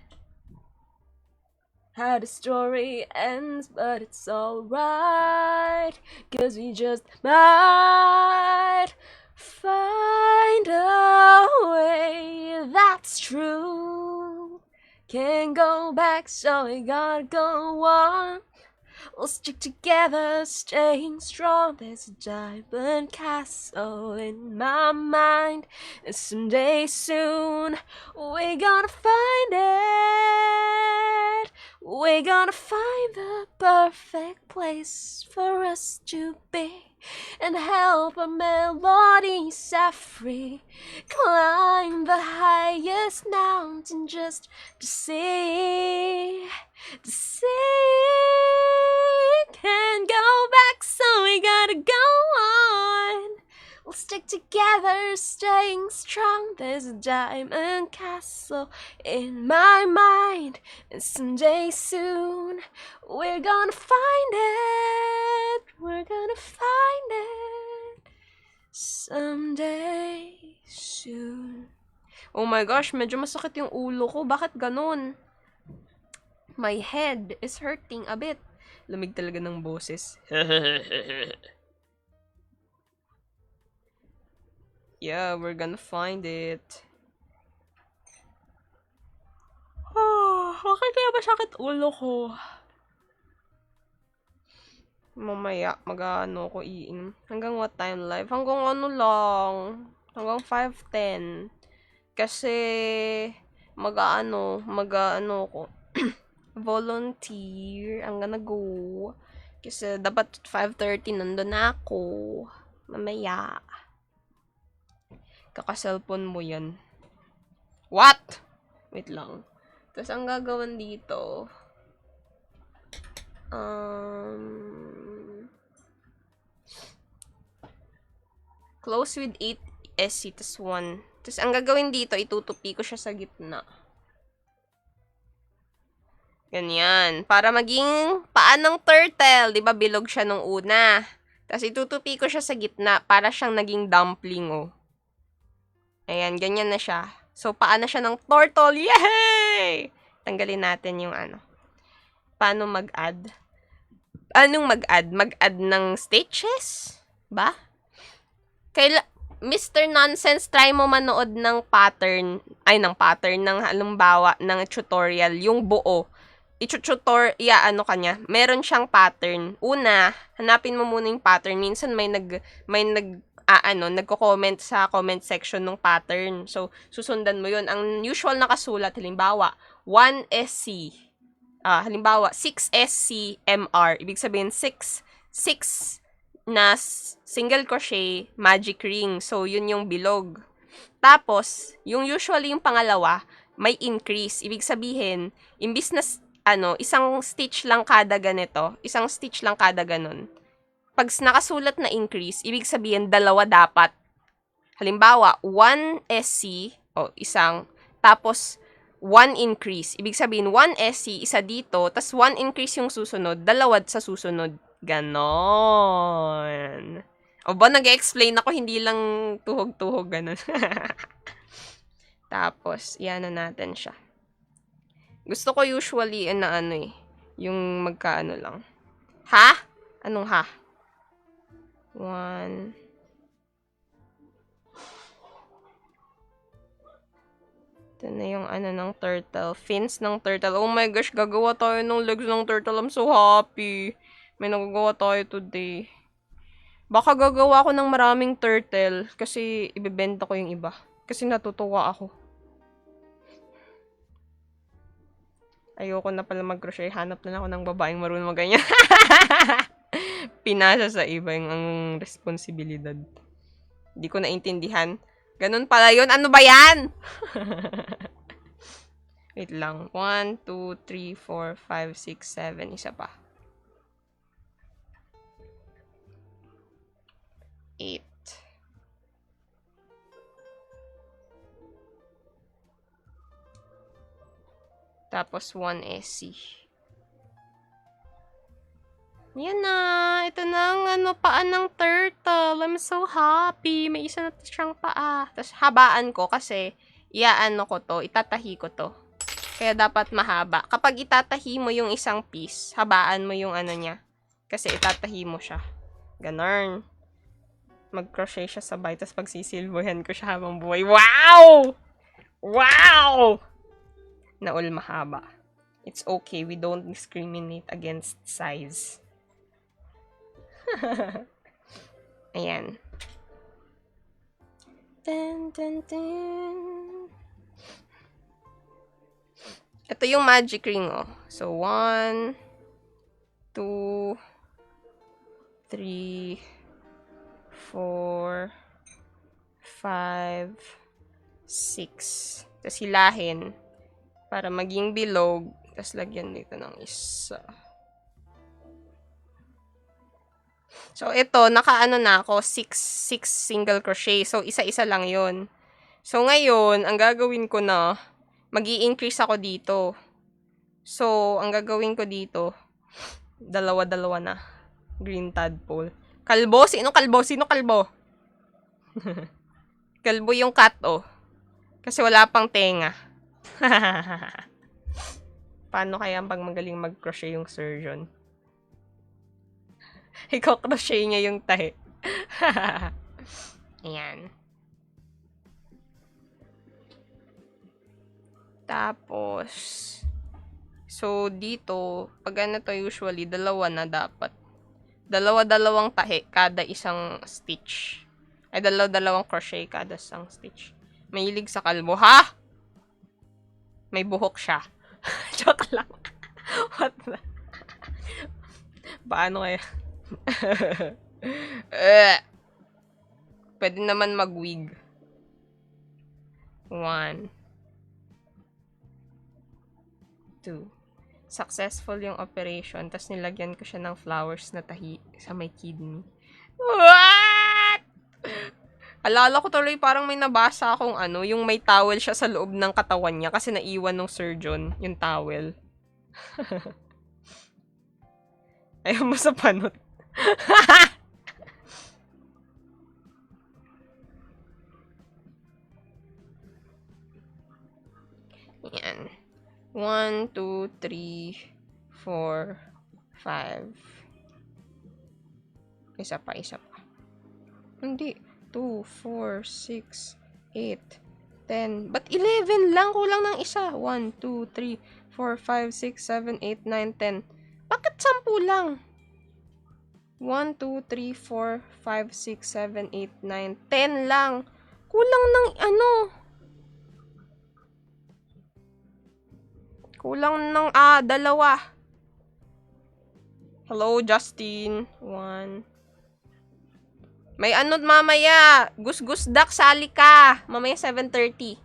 how the story ends, but it's alright. 'Cause we just might find a way, that's true. Can't go back, so we gotta go on. We'll stick together, staying strong. There's a diamond castle in my mind, and someday soon we're gonna find it. We're gonna find the perfect place for us to be, and help our melody set free. Climb the highest mountain just to see. Can't go back, so we gotta go on. We'll stick together, staying strong. There's a diamond castle in my mind, and someday soon we're gonna find it. We're gonna find it someday soon. Oh my gosh, medyo masakit yung ulo ko. Bakit ganun? My head is hurting a bit. Lamig talaga ng boses. Yeah, we're gonna find it. Bakit kaya masakit ulo ko? Mamaya, mag-ano ko iinom. Hanggang what time live? Hanggang ano lang. Hanggang 5:10. Kasi, mag-ano ko. Volunteer. I'm gonna go. Kasi, dapat 5:30 nandun na ako. Mamaya. Kaka-cellphone mo yan. What? Wait lang. Tapos, ang gagawin dito, close with 8 SC, tas 1. Tapos, ang gagawin dito, itutupi ko siya sa gitna. Ganyan. Para maging paan ng turtle. Diba, bilog siya nung una. Tapos, itutupi ko siya sa gitna para siyang naging dumpling, oh. Ayan, ganyan na siya. So, paan na siya ng turtle. Yay! Tanggalin natin yung ano. Paano mag-add? Anong mag-add? Mag-add ng stitches? Ba? Mr. Nonsense, try mo manood ng pattern, ng halimbawa, ng tutorial, yung buo. Ano kanya, meron siyang pattern. Una, hanapin mo muna yung pattern. Minsan nagko-comment sa comment section ng pattern. So, susundan mo yun. Ang usual na kasulat, halimbawa, 1SC. Halimbawa, 6SC MR. Ibig sabihin, 6 na single crochet magic ring. So, yun yung bilog. Tapos, yung usually yung pangalawa, may increase. Ibig sabihin, imbis na isang stitch lang kada ganito, isang stitch lang kada ganun. Pag nakasulat na increase, ibig sabihin, dalawa dapat. Halimbawa, 1 SC, isang, tapos 1 increase. Ibig sabihin, 1 SC, isa dito, tas 1 increase yung susunod, dalawa sa susunod. Ganon. O ba, nag-explain ako, hindi lang tuhog-tuhog, ganon. Tapos, yan na natin siya. Gusto ko usually, yung magkaano lang. Ha? Anong ha? 1. Ito na yung ng turtle. Fins ng turtle. Oh my gosh, gagawa tayo ng legs ng turtle. I'm so happy. May nagagawa tayo today. Baka gagawa ako ng maraming turtle kasi ibebenta ko yung iba. Kasi natutuwa ako. Ayoko na pala mag-crochet. Hanap na lang ako ng babaeng marunong ganyan. Pinasa sa iba yung responsibilidad. Hindi ko naintindihan. Ganun pala yun. Ano ba yan? Wait lang. 1, 2, 3, 4, 5, 6, 7. Isa pa. 8. Tapos 1 SC. Yan na. Ito na ang paa ng turtle. I'm so happy. May isa na siyang paa. Tapos habaan ko kasi itatahi ko to. Kaya dapat mahaba. Kapag itatahi mo yung isang piece, habaan mo yung niya. Kasi itatahi mo siya. Ganon. Mag-crochet siya sabay. Tapos pagsisilbuhan ko siya habang buhay. Wow! Wow! Naul mahaba. It's okay. We don't discriminate against size. Ayan. Dun, dun, dun. Ito yung magic ring, oh. So, 1, 2, 3, 4, 5, 6. Tapos hilahin para maging bilog. Tapos lagyan dito ng isa. So, ito, nakaano na ako, 6 single crochet. So, isa-isa lang yon. So, ngayon, ang gagawin ko na, mag-i-increase ako dito. So, ang gagawin ko dito, dalawa-dalawa na. Green tadpole. Kalbo? Sino kalbo? Sino kalbo? Kalbo yung cat, oh. Kasi wala pang tenga. Paano kaya pag magaling mag-crochet yung surgeon? Ikaw crochet niya yung tahi. Ayan. Tapos, so dito, pag to usually, dalawa na dapat. Dalawa-dalawang tahi kada isang stitch. Ay, dalawa-dalawang crochet kada isang stitch. Mahilig sa kalbo. Ha? May buhok siya. Joke lang. What the? Paano kaya? Pwede naman mag-wig. 1, 2. Successful yung operation. Tapos nilagyan ko siya ng flowers na tahi sa may kidney. What? Alala ko tuloy parang may nabasa akong yung may towel siya sa loob ng katawan niya kasi naiwan ng surgeon yung towel. Ayaw mo sa panot. Yan. 1, 2, 3, 4, 5. Isa pa. Hindi. 2, 4, 6, 8, 10. Ba't 11 lang? Kulang ng isa. 1, 2, 3, 4, 5, 6, 7, 8, 9, 10. Bakit 10 lang? 1, 2, 3, 4, 5, 6, 7, 8, 9, 10 lang. Kulang ng Kulang ng dalawa. Hello, Justin. 1. May mamaya. Gus duck, sali ka. Mamaya 7:30.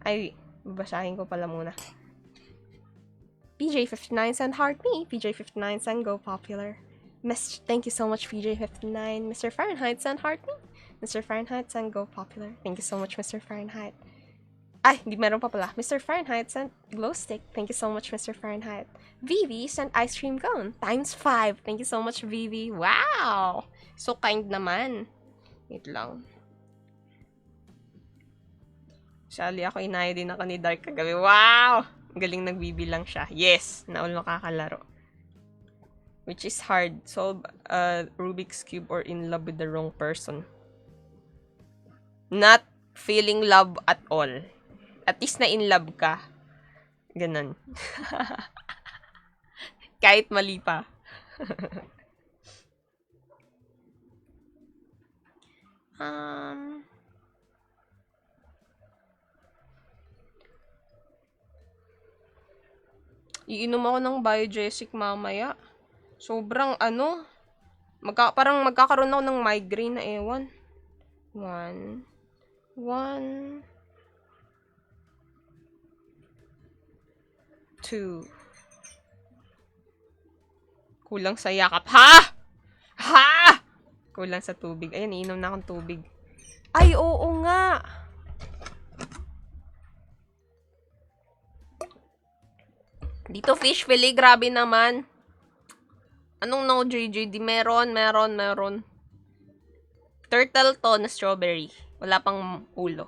Ay, babasahin ko pala muna. PJ59 send heart me. PJ59 send go popular. Thank you so much, PJ59. Mr. Fahrenheit send heart me. Mr. Fahrenheit send go popular. Thank you so much, Mr. Fahrenheit. Ay, hindi meron pa pala. Mr. Fahrenheit sent glow stick. Thank you so much, Mr. Fahrenheit. Vivi sent ice cream cone. ×5. Thank you so much, Vivi. Wow! So kind naman. Wait lang. Sali ako, inaya din ako ni Dark kagabi. Wow! Galing nagbibilang siya. Yes! Naul makakalaro. Which is hard. Solve a Rubik's Cube or in love with the wrong person. Not feeling love at all. At least na in love ka. Ganon. Kahit mali pa. Iinom ako ng Biogesic mamaya. Sobrang parang magkakaroon ako ng migraine na ewan. 1. Two. Kulang sa yakap. Ha! Ha! Kulang sa tubig. Ayan, iinom na akong tubig. Ay, oo nga! Dito fish fillet, grabe naman. Anong no, JJD? Meron. Turtle to na strawberry. Wala pang ulo.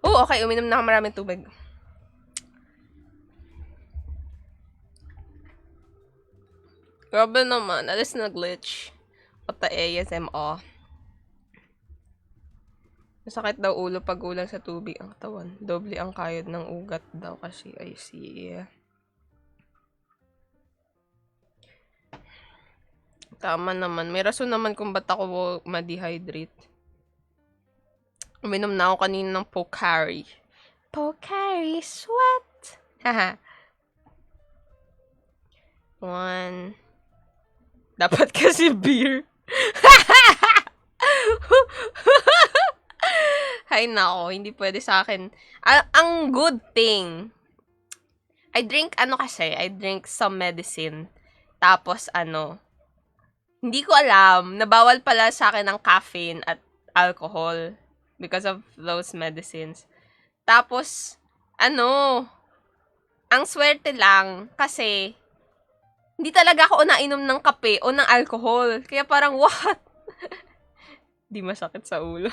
Oh, okay. Uminom na ako maraming tubig. Grabe naman. Alis na glitch. Pata ASMR. Masakit daw ulo pag ulang sa tubig ang katawan. Doble ang kayod ng ugat daw kasi. I see. Tama naman. May rason naman kung ba't ako ma-dehydrate. Uminom na ako kanina ng Pocari. Pocari sweat! Haha. 1. Dapat kasi beer. Hay nako, hindi pwede sa akin. Ang good thing, I drink some medicine. Tapos hindi ko alam, nabawal pala sa akin ang caffeine at alcohol because of those medicines. Tapos, ang swerte lang kasi hindi talaga ako nainom ng kape o ng alcohol. Kaya parang, what? Di masakit sa ulo.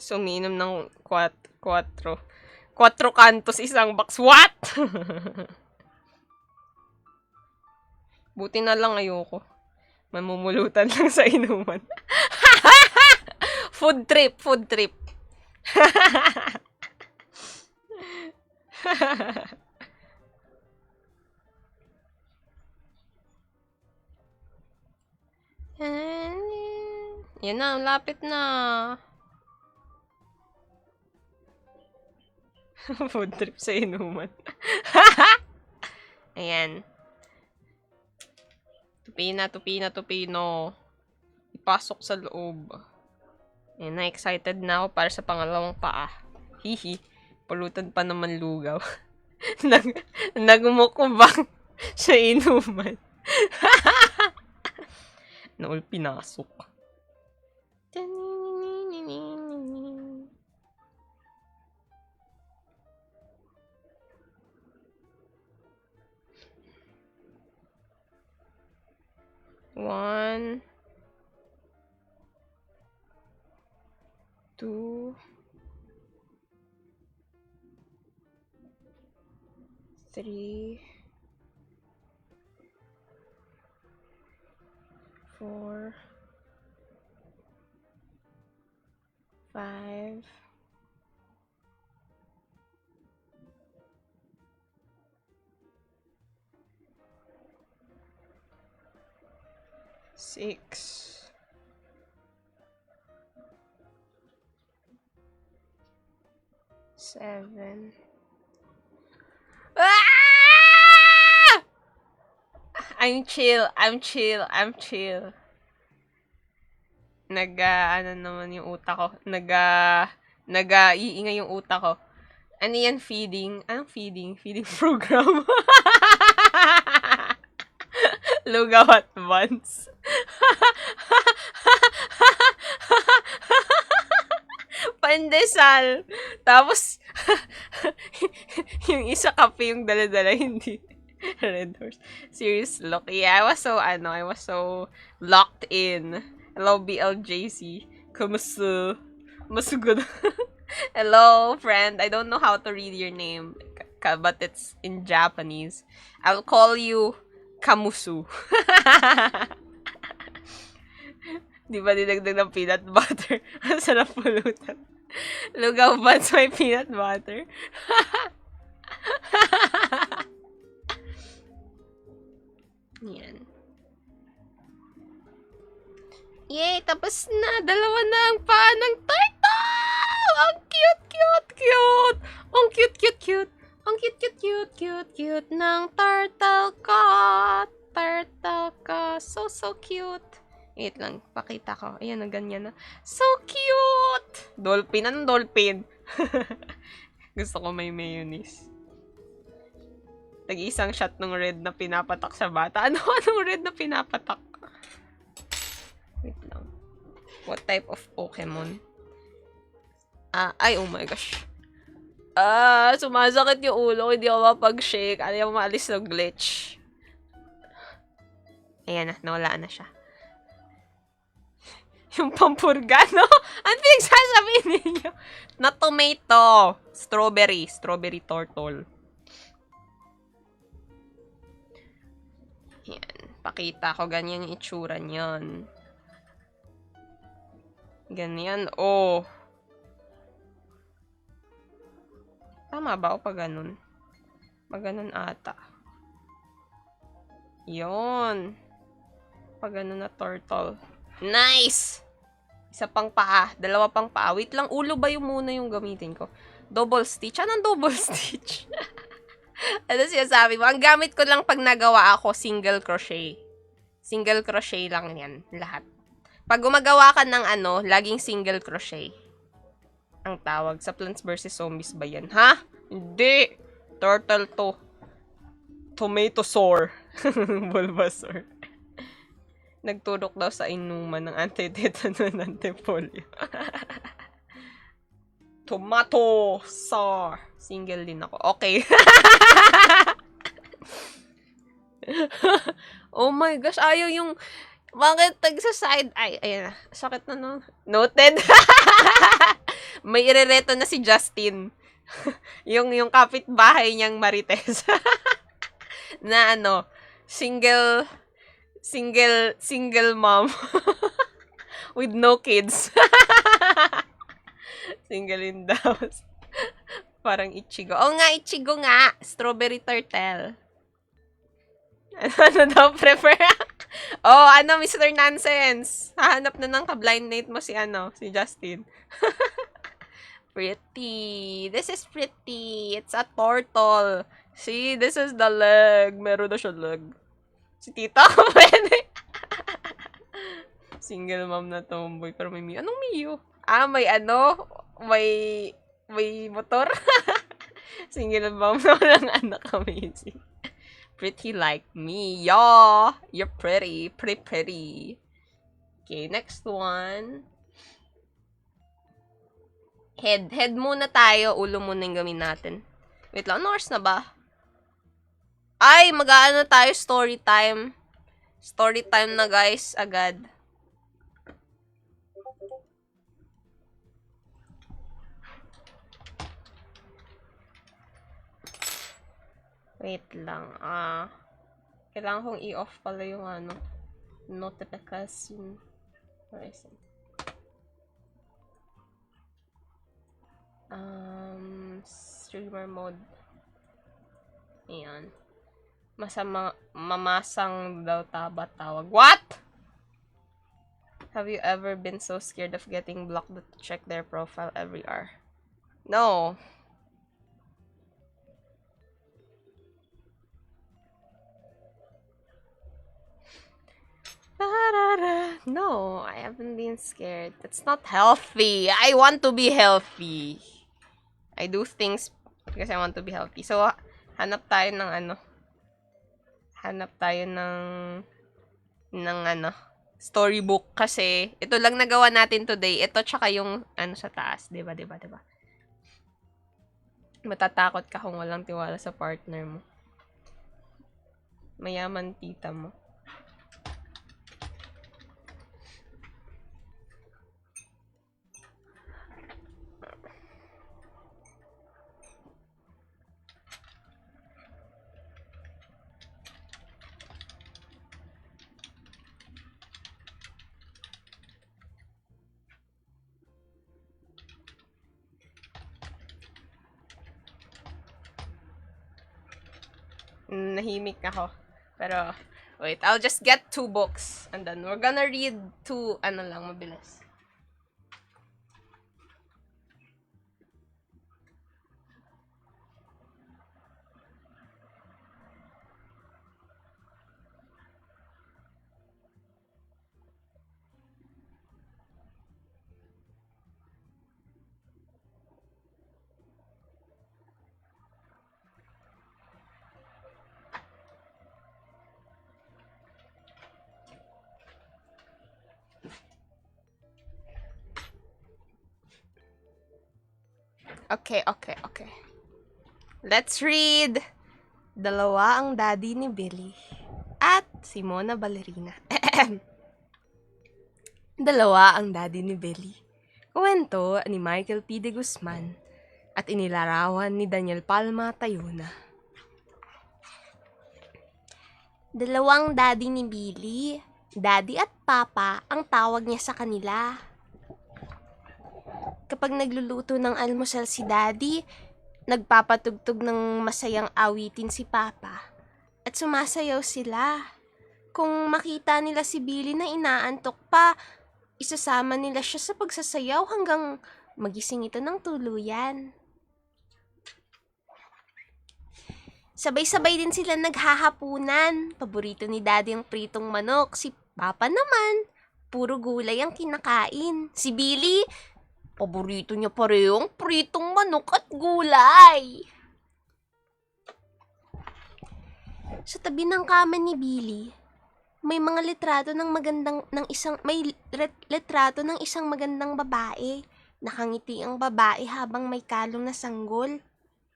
So, umiinom ng 4 kantos isang box. What? Buti na lang ayoko. Mamumulutan lang sa inuman. Food trip. Yan na, lapit na. Food trip sa inuman. Ayan. Tupino. Ipasok sa loob. Ayan, na-excited na ako para sa pangalawang paa. Hihi. Pulutan pa naman lugaw. Nagmukbang sa inuman. Naul pinasok. One, 2, 3, 4, 5, 6, 7. I'm chill. Naman yung utak ko. Iingay yung utak ko. Ano yan, feeding? Anong feeding? Feeding program. Lugaw at buns. Pandesal. Tapos, yung isa kape yung dala-dala, hindi. Red Horse. Serious look. Yeah, I was so locked in. Hello, BLJC. Kumusta? Masugod. Hello, friend. I don't know how to read your name, but it's in Japanese. I'll call you Kamusu. Di ba dinagdag ng peanut butter? Ang sarap pulutan. Lugaw buns may peanut butter. Yan. Yay! Tapos na! Dalawa na ang paa ng turtle! Ang cute, cute, cute! Ang cute, cute, cute! Ang cute, cute, cute, cute, cute ng turtle ko! Turtle ko! So, so cute! Wait lang, pakita ko. Ayan, na ganyan na. So cute! Dolphin. Anong dolphin? Gusto ko may mayonnaise. Tag-isang shot ng red na pinapatak sa bata. Anong red na pinapatak? Wait lang. What type of Pokemon? Ay, oh my gosh. Sumasakit yung ulo. Hindi ako mapag-shake. Ayaw maalis ng glitch. Ayan na, nawala na siya. Yung pampurgano? Ano pinagsasabihin ninyo? Na tomato. Strawberry. Strawberry turtle. Yan. Pakita ko. Ganyan yung itsura niyan. Ganyan. Oh. Tama ba o pag ganun? Pag ganun ata. Yun. Pag ganun na turtle. Nice! Isa pang paa. Dalawa pang paa. Wait lang, ulo ba yung muna yung gamitin ko? Double stitch? Anong double stitch? Ano sinasabi mo? Ang gamit ko lang pag nagawa ako, single crochet. Single crochet lang yan. Lahat. Pag gumagawa ka ng ano, laging single crochet. Ang tawag. Sa Plants vs. Zombies ba yan? Ha? Hindi! Turtle to. Tomatosaur. Bulbasaur. Nagturok daw sa inuman ng anti-tetano ng anti-polio. Tomato sauce. Single din ako. Okay. Oh my gosh, ayaw yung... Bakit tagsa-side? Ay, ayan na. Sakit na no. Noted. May irereto na si Justin. yung kapitbahay niyang Marites. Na ano, single mom with no kids. Single in the house. Parang Ichigo. Oh nga, Ichigo nga. Strawberry turtle. Ano daw prefer? Oh, ano, Mr. Nonsense. Hahanap na ng ka-blind date mo si Justin. Pretty. This is pretty. It's a turtle. See, this is the leg. Meron na siya leg. Si tita ko pwede. Single mom na tomboy. Pero may Miyu. Anong Miyu? May may motor. Single mom na walang anak. Amazing. Pretty like me. Yeah. You're pretty. Pretty. Okay, next one. Head muna tayo. Ulo muna yung gawin natin. Wait lang. Ano oras na ba? Ay, mag-aano tayo, story time. Story time na, guys, agad. Wait lang, kailangan kong i-off pala yung notification. Where is it? Streamer mode. Ayan. Mamasang daw tawag. What? Have you ever been so scared of getting blocked that you check their profile every hour? No. No, I haven't been scared. That's not healthy. I want to be healthy. I do things because I want to be healthy. So, hanap tayo ng storybook kasi ito lang nagawa natin today. Ito tsaka yung sa taas, 'di ba? Matatakot ka kung walang tiwala sa partner mo. Mayaman tita mo. Nahimik ako. Pero, wait, I'll just get 2 books. And then, we're gonna read 2, mabilis. Okay. Let's read. Dalawa ang daddy ni Billy at si Mona Ballerina. Dalawa ang daddy ni Billy. Kwento ni Michael P. de Guzman at inilarawan ni Daniel Palma Tayuna. Dalawang daddy ni Billy, daddy at papa ang tawag niya sa kanila. Kapag nagluluto ng almusal si daddy, nagpapatugtog ng masayang awitin si papa at sumasayaw sila. Kung makita nila si Billy na inaantok pa, isasama nila siya sa pagsasayaw hanggang magising ito ng tuluyan. Sabay-sabay din sila naghahapunan. Paborito ni daddy ang pritong manok. Si papa naman, puro gulay ang kinakain. Si Billy, paborito niya parehong pritong manok at gulay. Sa tabi ng kama ni Billy, may mga litrato ng isang magandang babae. Nakangiti ang babae habang may kalong na sanggol.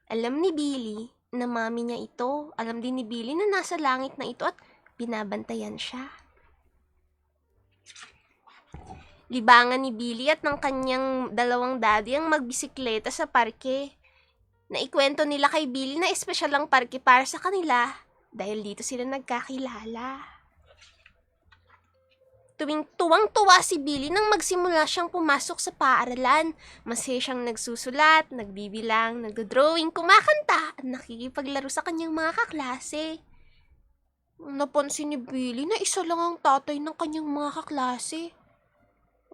Alam ni Billy na mami niya ito. Alam din ni Billy na nasa langit na ito at binabantayan siya. Libangan ni Billy at ng kanyang dalawang daddy ang magbisikleta sa parke. Naikwento nila kay Billy na espesyal ang parke para sa kanila dahil dito sila nagkakilala. Tuwing tuwang-tuwa si Billy nang magsimula siyang pumasok sa paaralan. Masaya siyang nagsusulat, nagbibilang, nagdodrawing, kumakanta at nakikipaglaro sa kanyang mga kaklase. Napansin ni Billy na isa lang ang tatay ng kanyang mga kaklase.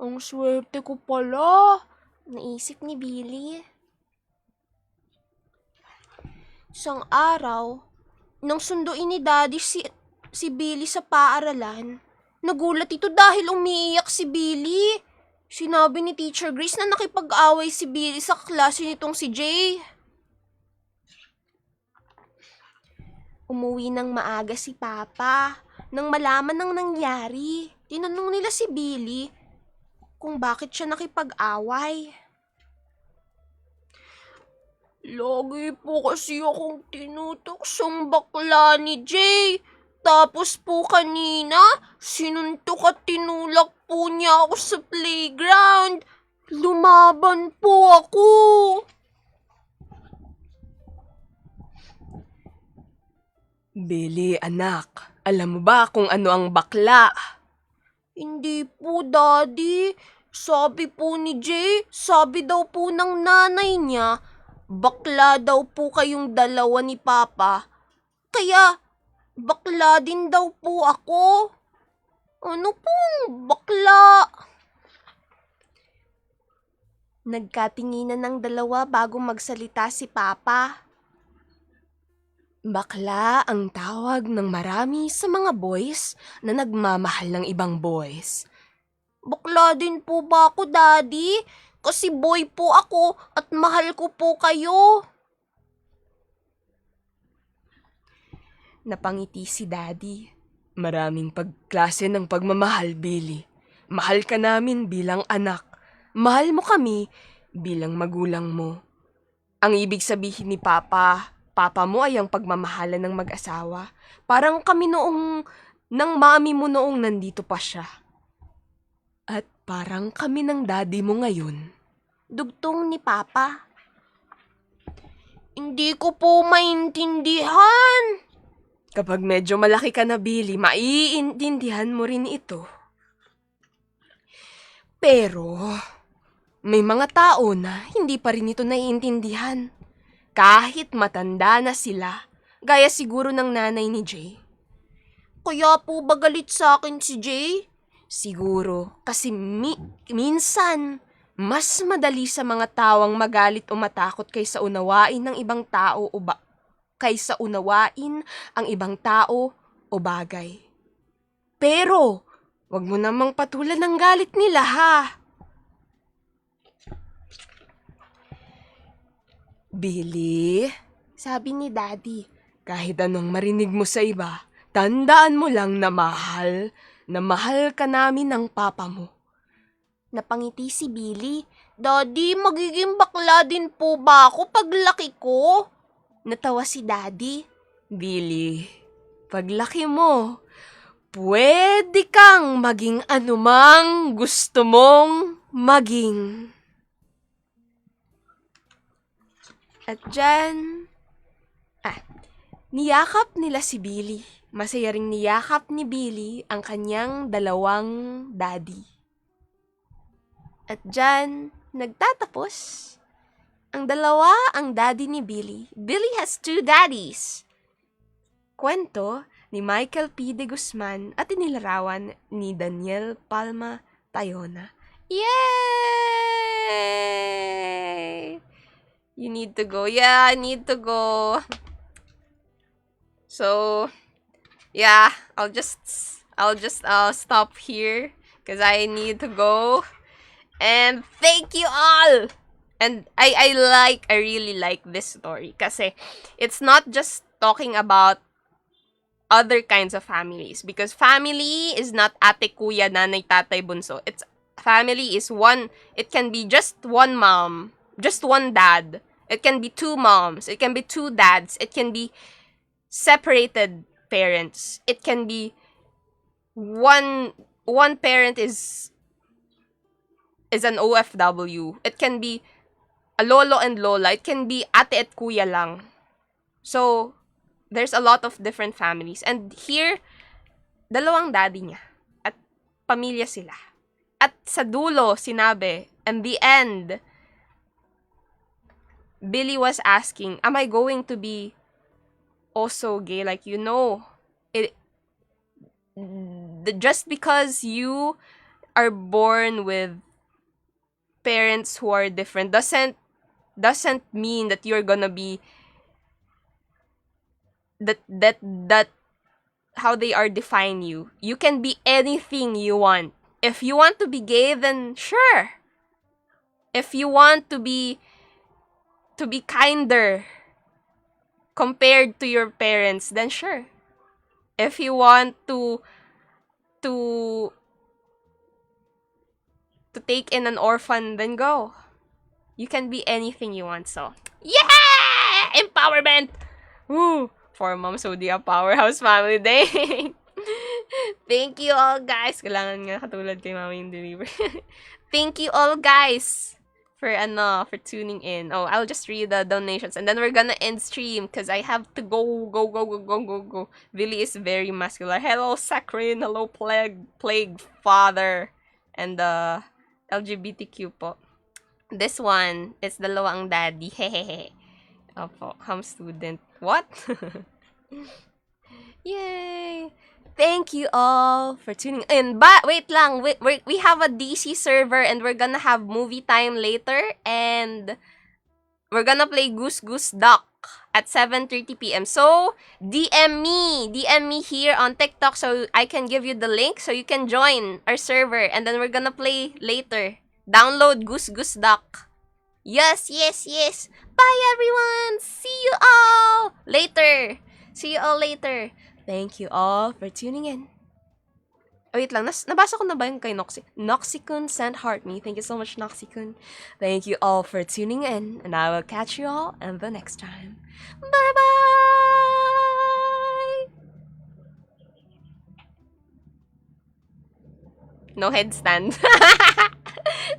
Ang swerte ko pala, naisip ni Billy. Isang araw, nang sunduin ni Daddy si Billy sa paaralan, nagulat ito dahil umiiyak si Billy. Sinabi ni Teacher Grace na nakipag-away si Billy sa klase nitong si Jay. Umuwi ng maaga si Papa. Nang malaman ng nangyari, tinanong nila si Billy kung bakit siya nakipag-away. Lagi po kasi akong tinutuksong bakla ni Jay. Tapos po kanina, sinuntok at tinulak po niya ako sa playground. Lumaban po ako. Billy, anak, alam mo ba kung ano ang bakla? Hindi po, Daddy. Sabi po ni Jay, sabi daw po ng nanay niya, bakla daw po kayong dalawa ni Papa. Kaya, bakla din daw po ako. Ano pong bakla? Nagkatinginan ng dalawa bago magsalita si Papa. Bakla ang tawag ng marami sa mga boys na nagmamahal ng ibang boys. Bakla din po ba ako, Daddy? Kasi boy po ako at mahal ko po kayo. Napangiti si Daddy. Maraming pagklase ng pagmamahal, Billy. Mahal ka namin bilang anak. Mahal mo kami bilang magulang mo. Ang ibig sabihin ni Papa mo ay ang pagmamahalan ng mag-asawa. Parang kami ng mami mo noong nandito pa siya. At parang kami ng daddy mo ngayon. Dugtong ni Papa. Hindi ko po maintindihan. Kapag medyo malaki ka na, Billy, maiintindihan mo rin ito. Pero, may mga tao na hindi pa rin ito naiintindihan. Kahit matanda na sila, Gaya siguro ng nanay ni Jay. Kaya po ba galit sa akin si Jay? Siguro, kasi minsan, mas madali sa mga tawang magalit o matakot kaysa unawain ng ibang tao kaysa unawain ang ibang tao o bagay. Pero, wag mo namang patulan ng galit nila ha. Billy, sabi ni Daddy, kahit anong marinig mo sa iba, tandaan mo lang na mahal ka namin ng papa mo. Napangiti si Billy. Daddy, magiging bakla din po ba ako paglaki ko? Natawa si Daddy. Billy, paglaki mo, pwede kang maging anumang gusto mong maging. At dyan, niyakap nila si Billy. Masaya ring niyakap ni Billy ang kanyang dalawang daddy. At dyan, nagtatapos. Ang dalawa ang daddy ni Billy. Billy has 2 daddies. Kwento ni Michael P. de Guzman at inilarawan ni Daniel Palma Tayona. Yay! You need to go. Yeah, I need to go. So, yeah, I'll just stop here because I need to go. And thank you all. And I really like this story kasi it's not just talking about other kinds of families, because family is not ate, kuya, nanay, tatay, bunso. It's family is one. It can be just one mom, just one dad. It can be 2 moms. It can be 2 dads. It can be separated parents. It can be one parent is an OFW. It can be a lolo and lola. It can be ate at kuya lang. So, there's a lot of different families. And here, dalawang daddy niya. At pamilya sila. At sa dulo, sinabi, in the end, Billy was asking, am I going to be also gay like you know? Just because you are born with parents who are different doesn't mean that you're gonna be that how they are define you. You can be anything you want. If you want to be gay, then sure. If you want to be kinder compared to your parents, then sure. If you want to take in an orphan, then go. You can be anything you want. So, yeah! Empowerment! Woo! For Moms Odi, a powerhouse family day. Thank you all, guys. Kailangan nga katulad kay Mami yung deliver. Thank you all, guys, for tuning in. Oh, I'll just read the donations and then we're gonna end stream because I have to go. Billy is very muscular. Hello, Sakrin. Hello, Plague Father. And LGBTQ po. This one is dalawang daddy. Hehehe. Opo, ham student. What? Yay! Thank you all for tuning in. But wait lang, we have a DC server and we're gonna have movie time later and we're gonna play Goose Goose Duck at 7:30 p.m. So, DM me here on TikTok so I can give you the link so you can join our server and then we're gonna play later. Download Goose Goose Duck. Yes. Bye everyone. See you all later. Thank you all for tuning in. Oh, wait lang, nabasa ko na ba yung kay Noxy? Noxy-kun sent heart me. Thank you so much, Noxy-kun. Thank you all for tuning in, and I will catch you all in the next time. Bye-bye! No headstand.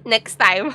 Next time.